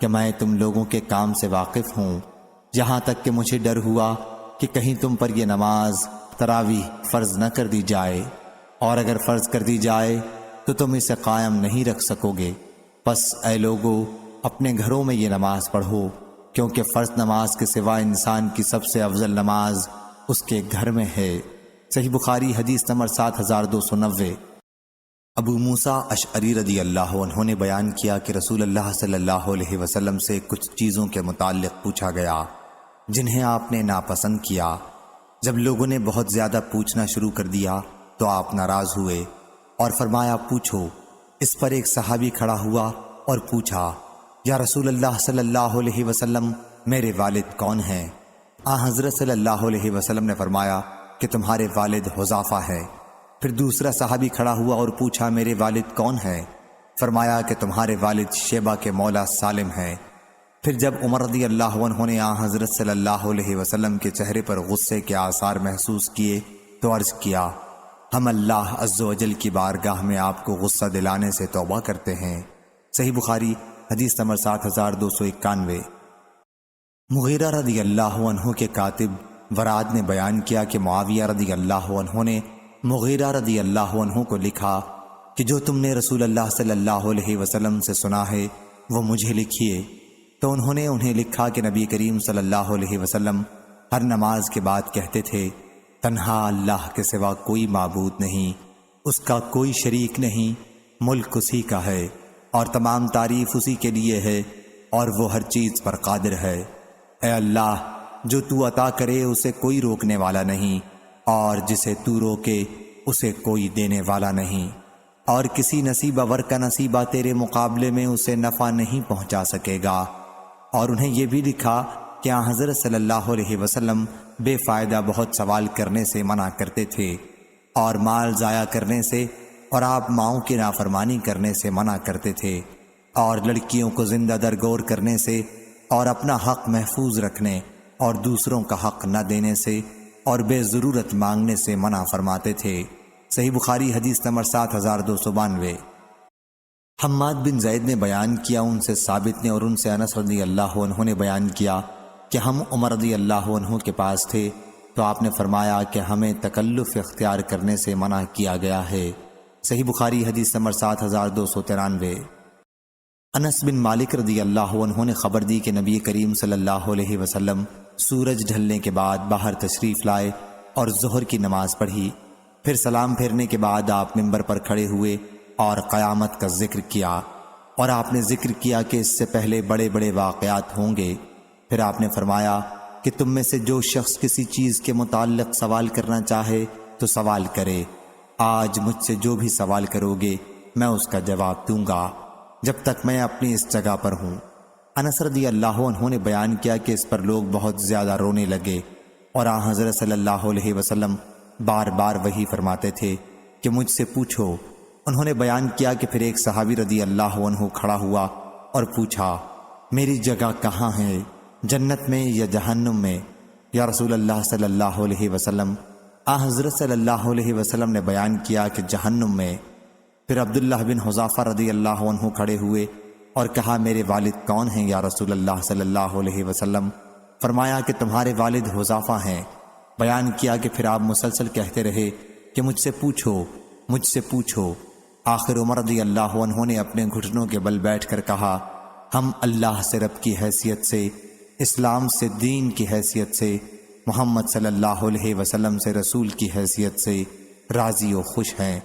کہ میں تم لوگوں کے کام سے واقف ہوں، یہاں تک کہ مجھے ڈر ہوا کہ کہیں تم پر یہ نماز تراویح فرض نہ کر دی جائے، اور اگر فرض کر دی جائے تو تم اسے قائم نہیں رکھ سکو گے، پس اے لوگو اپنے گھروں میں یہ نماز پڑھو، کیونکہ فرض نماز کے سوا انسان کی سب سے افضل نماز اس کے گھر میں ہے۔ صحیح بخاری حدیث نمبر 7290۔ ابو موسیٰ اشعری رضی اللہ عنہ نے بیان کیا کہ رسول اللہ صلی اللہ علیہ وسلم سے کچھ چیزوں کے متعلق پوچھا گیا جنہیں آپ نے ناپسند کیا۔ جب لوگوں نے بہت زیادہ پوچھنا شروع کر دیا تو آپ ناراض ہوئے اور فرمایا، پوچھو۔ اس پر ایک صحابی کھڑا ہوا اور پوچھا، یا رسول اللہ صلی اللہ علیہ وسلم، میرے والد کون ہیں؟ حضرت صلی اللہ علیہ وسلم نے فرمایا کہ تمہارے والد حذیفہ ہے۔ پھر دوسرا صحابی کھڑا ہوا اور پوچھا، میرے والد کون ہیں؟ فرمایا کہ تمہارے والد شیبہ کے مولا سالم ہیں۔ پھر جب عمر رضی اللہ عنہ نے حضرت صلی اللہ علیہ وسلم کے چہرے پر غصے کے آثار محسوس کیے تو عرض کیا، ہم اللہ عز و جل کی بارگاہ میں آپ کو غصہ دلانے سے توبہ کرتے ہیں۔ صحیح بخاری حدیث نمبر 7291۔ مغیرہ رضی اللہ عنہ کے کاتب وراد نے بیان کیا کہ معاویہ رضی اللہ عنہ نے مغیرہ رضی اللہ عنہ کو لکھا کہ جو تم نے رسول اللہ صلی اللہ علیہ وسلم سے سنا ہے وہ مجھے لکھیے۔ تو انہوں نے انہیں لکھا کہ نبی کریم صلی اللہ علیہ وسلم ہر نماز کے بعد کہتے تھے، تنہا اللہ کے سوا کوئی معبود نہیں، اس کا کوئی شریک نہیں، ملک اسی کا ہے اور تمام تعریف اسی کے لیے ہے اور وہ ہر چیز پر قادر ہے۔ اے اللہ، جو تو عطا کرے اسے کوئی روکنے والا نہیں، اور جسے تو روکے اسے کوئی دینے والا نہیں، اور کسی نصیبہ ور کا نصیبہ تیرے مقابلے میں اسے نفع نہیں پہنچا سکے گا۔ اور انہیں یہ بھی لکھا کہ حضرت صلی اللہ علیہ وسلم بے فائدہ بہت سوال کرنے سے منع کرتے تھے، اور مال ضائع کرنے سے اور آپ ماؤں کی نافرمانی کرنے سے منع کرتے تھے، اور لڑکیوں کو زندہ درگور کرنے سے اور اپنا حق محفوظ رکھنے اور دوسروں کا حق نہ دینے سے اور بے ضرورت مانگنے سے منع فرماتے تھے۔ صحیح بخاری حدیث نمبر 7292۔ حماد بن زید نے بیان کیا، ان سے ثابت نے اور ان سے انس رضی اللہ عنہ نے بیان کیا کہ ہم عمر رضی اللہ عنہ کے پاس تھے تو آپ نے فرمایا کہ ہمیں تکلف اختیار کرنے سے منع کیا گیا ہے۔ صحیح بخاری حدیث نمبر 7293۔ انس بن مالک رضی اللہ عنہ نے خبر دی کہ نبی کریم صلی اللہ علیہ وسلم سورج ڈھلنے کے بعد باہر تشریف لائے اور ظہر کی نماز پڑھی، پھر سلام پھیرنے کے بعد آپ منبر پر کھڑے ہوئے اور قیامت کا ذکر کیا، اور آپ نے ذکر کیا کہ اس سے پہلے بڑے بڑے واقعات ہوں گے۔ پھر آپ نے فرمایا کہ تم میں سے جو شخص کسی چیز کے متعلق سوال کرنا چاہے تو سوال کرے، آج مجھ سے جو بھی سوال کرو گے میں اس کا جواب دوں گا جب تک میں اپنی اس جگہ پر ہوں۔ انس رضی اللہ عنہ نے بیان کیا کہ اس پر لوگ بہت زیادہ رونے لگے، اور حضرت صلی اللہ علیہ وسلم بار بار وہی فرماتے تھے کہ مجھ سے پوچھو۔ انہوں نے بیان کیا کہ پھر ایک صحابی رضی اللہ عنہ کھڑا ہوا اور پوچھا، میری جگہ کہاں ہے، جنت میں یا جہنم میں؟ یا رسول اللہ صلی اللہ علیہ وسلم، حضرت صلی اللہ علیہ وسلم نے بیان کیا کہ جہنم میں۔ پھر عبداللہ بن حذیفہ رضی اللہ عنہ کھڑے ہوئے اور کہا، میرے والد کون ہیں یا رسول اللہ صلی اللہ علیہ وسلم؟ فرمایا کہ تمہارے والد حذیفہ ہیں۔ بیان کیا کہ پھر آپ مسلسل کہتے رہے کہ مجھ سے پوچھو، مجھ سے پوچھو۔ آخر عمر رضی اللہ عنہ نے اپنے گھٹنوں کے بل بیٹھ کر کہا، ہم اللہ سے رب کی حیثیت سے، اسلام سے دین کی حیثیت سے، محمد صلی اللہ علیہ وسلم سے رسول کی حیثیت سے راضی و خوش ہیں۔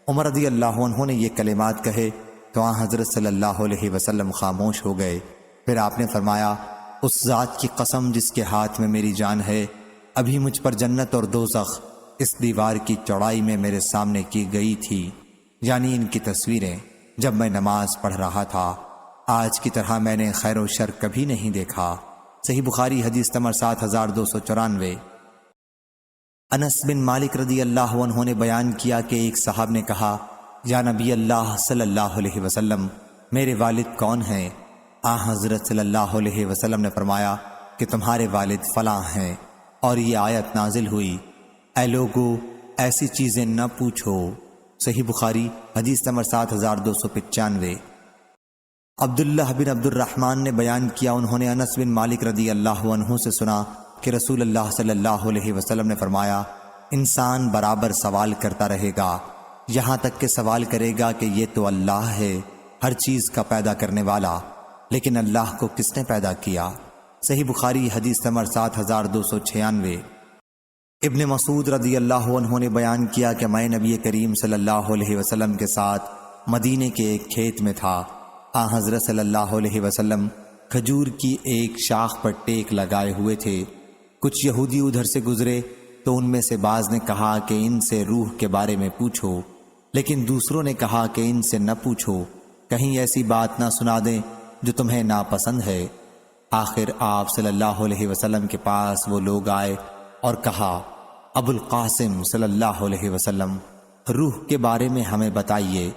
عمر رضی اللہ عنہ نے یہ کلمات کہے تو آن حضرت صلی اللہ علیہ وسلم خاموش ہو گئے۔ پھر آپ نے فرمایا، اس ذات کی قسم جس کے ہاتھ میں میری جان ہے، ابھی مجھ پر جنت اور دوزخ اس دیوار کی چوڑائی میں میرے سامنے کی گئی تھی، یعنی ان کی تصویریں، جب میں نماز پڑھ رہا تھا۔ آج کی طرح میں نے خیر و شر کبھی نہیں دیکھا۔ صحیح بخاری حدیث نمبر 7294۔ انس بن مالک رضی اللہ عنہ نے بیان کیا کہ ایک صاحب نے کہا، یا نبی اللہ صلی اللہ علیہ وسلم، میرے والد کون ہیں؟ حضرت صلی اللہ علیہ وسلم نے فرمایا کہ تمہارے والد فلاں ہیں، اور یہ آیت نازل ہوئی، اے لوگو ایسی چیزیں نہ پوچھو۔ صحیح بخاری حدیث نمبر 7295۔ عبداللہ بن عبد الرحمن نے بیان کیا، انہوں نے انس بن مالک رضی اللہ عنہ سے سنا کہ رسول اللہ صلی اللہ علیہ وسلم نے فرمایا، انسان برابر سوال کرتا رہے گا، یہاں تک کہ سوال کرے گا کہ یہ تو اللہ ہے، ہر چیز کا پیدا کرنے والا، لیکن اللہ کو کس نے پیدا کیا؟ صحیح بخاری حدیث نمبر 7296۔ ابن مسعود رضی اللہ عنہ نے بیان کیا کہ میں نبی کریم صلی اللہ علیہ وسلم کے ساتھ مدینے کے ایک کھیت میں تھا۔ حضرت صلی اللہ علیہ وسلم کھجور کی ایک شاخ پر ٹیک لگائے ہوئے تھے۔ کچھ یہودی ادھر سے گزرے تو ان میں سے بعض نے کہا کہ ان سے روح کے بارے میں پوچھو، لیکن دوسروں نے کہا کہ ان سے نہ پوچھو، کہیں ایسی بات نہ سنا دیں جو تمہیں ناپسند ہے۔ آخر آپ صلی اللہ علیہ وسلم کے پاس وہ لوگ آئے اور کہا، ابو القاسم صلی اللہ علیہ وسلم، روح کے بارے میں ہمیں بتائیے۔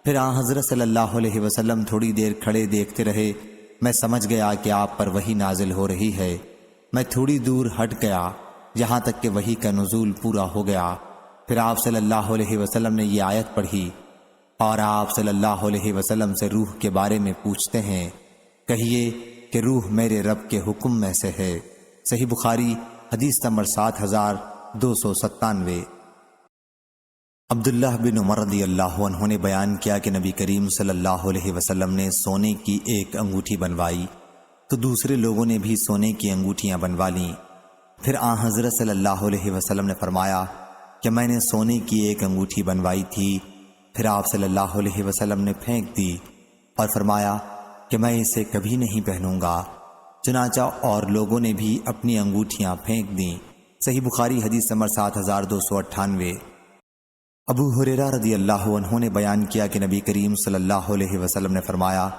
پھر حضرت صلی اللہ علیہ وسلم تھوڑی دیر کھڑے دیکھتے رہے۔ میں سمجھ گیا کہ آپ پر وحی نازل ہو رہی ہے۔ میں تھوڑی دور ہٹ گیا یہاں تک کہ وحی کا نزول پورا ہو گیا۔ پھر آپ صلی اللہ علیہ وسلم نے یہ آیت پڑھی، اور آپ صلی اللہ علیہ وسلم سے روح کے بارے میں پوچھتے ہیں، کہیے کہ روح میرے رب کے حکم میں سے ہے۔ صحیح بخاری حدیث نمبر 7297۔ عبداللہ بن عمر رضی اللہ عنہ نے بیان کیا کہ نبی کریم صلی اللہ علیہ وسلم نے سونے کی ایک انگوٹھی بنوائی تو دوسرے لوگوں نے بھی سونے کی انگوٹھیاں بنوا لیں۔ پھر حضرت صلی اللہ علیہ وسلم نے فرمایا کہ میں نے سونے کی ایک انگوٹھی بنوائی تھی، پھر آپ صلی اللہ علیہ وسلم نے پھینک دی اور فرمایا کہ میں اسے کبھی نہیں پہنوں گا۔ چنانچہ اور لوگوں نے بھی اپنی انگوٹھیاں پھینک دیں۔ صحیح بخاری حدیث نمبر 7298۔ ابو ہریرہ رضی اللہ عنہ نے بیان کیا کہ نبی کریم صلی اللہ علیہ وسلم نے فرمایا،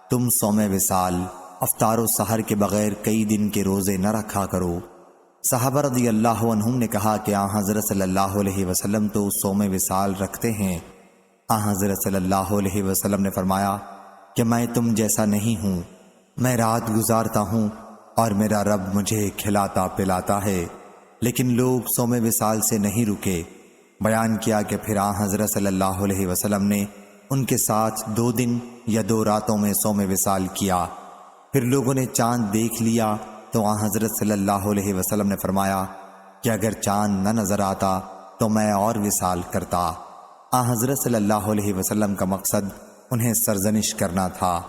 تم صوم وصال، افطار و سحر کے بغیر کئی دن کے روزے نہ رکھا کرو۔ صحابہ رضی اللہ عنہم نے کہا کہ حضرت صلی اللہ علیہ وسلم تو صوم وصال رکھتے ہیں۔ حضرت صلی اللہ علیہ وسلم نے فرمایا کہ میں تم جیسا نہیں ہوں، میں رات گزارتا ہوں اور میرا رب مجھے کھلاتا پلاتا ہے، لیکن لوگ صوم وصال سے نہیں رکے۔ بیان کیا کہ پھر حضرت صلی اللہ علیہ وسلم نے ان کے ساتھ 2 دن یا 2 راتوں میں صوم وصال کیا۔ پھر لوگوں نے چاند دیکھ لیا تو حضرت صلی اللہ علیہ وسلم نے فرمایا کہ اگر چاند نہ نظر آتا تو میں اور وصال کرتا۔ حضرت صلی اللہ علیہ وسلم کا مقصد انہیں سرزنش کرنا تھا۔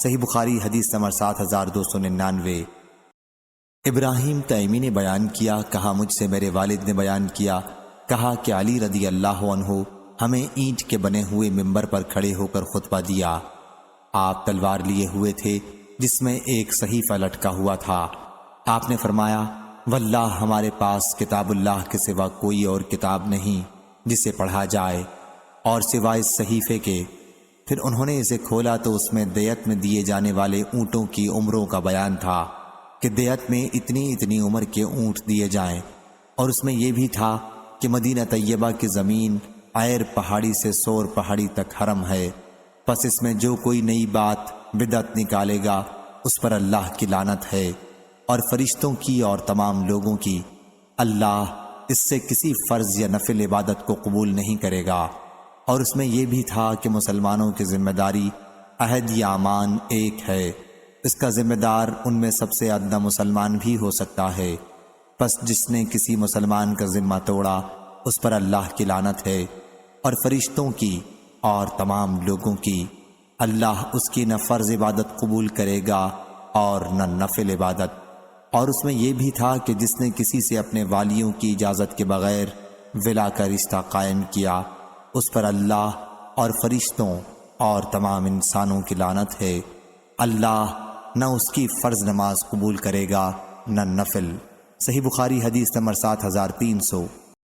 صحیح بخاری حدیث نمبر 7299۔ ابراہیم تیمی نے بیان کیا، کہا مجھ سے میرے والد نے بیان کیا، کہا کہ علی رضی اللہ عنہ ہمیں اینٹ کے بنے ہوئے ممبر پر کھڑے ہو کر خطبہ دیا۔ آپ تلوار لیے ہوئے تھے جس میں ایک صحیفہ لٹکا ہوا تھا۔ آپ نے فرمایا، واللہ ہمارے پاس کتاب اللہ کے سوا کوئی اور کتاب نہیں جسے پڑھا جائے اور سوائے اس صحیفے کے۔ پھر انہوں نے اسے کھولا تو اس میں دیت میں دیے جانے والے اونٹوں کی عمروں کا بیان تھا کہ دیت میں اتنی اتنی عمر کے اونٹ دیے جائیں، اور اس میں یہ بھی تھا کہ مدینہ طیبہ کی زمین عیر پہاڑی سے سور پہاڑی تک حرم ہے، پس اس میں جو کوئی نئی بات بدعت نکالے گا اس پر اللہ کی لعنت ہے، اور فرشتوں کی اور تمام لوگوں کی۔ اللہ اس سے کسی فرض یا نفل عبادت کو قبول نہیں کرے گا۔ اور اس میں یہ بھی تھا کہ مسلمانوں کی ذمہ داری عہد یا امان ایک ہے، اس کا ذمہ دار ان میں سب سے ادنا مسلمان بھی ہو سکتا ہے، پس جس نے کسی مسلمان کا ذمہ توڑا اس پر اللہ کی لعنت ہے، اور فرشتوں کی اور تمام لوگوں کی۔ اللہ اس کی نہ فرض عبادت قبول کرے گا اور نہ نفل عبادت۔ اور اس میں یہ بھی تھا کہ جس نے کسی سے اپنے والیوں کی اجازت کے بغیر ولا کا رشتہ قائم کیا اس پر اللہ اور فرشتوں اور تمام انسانوں کی لعنت ہے۔ اللہ نہ اس کی فرض نماز قبول کرے گا نہ نفل۔ صحیح بخاری حدیث نمبر 7300۔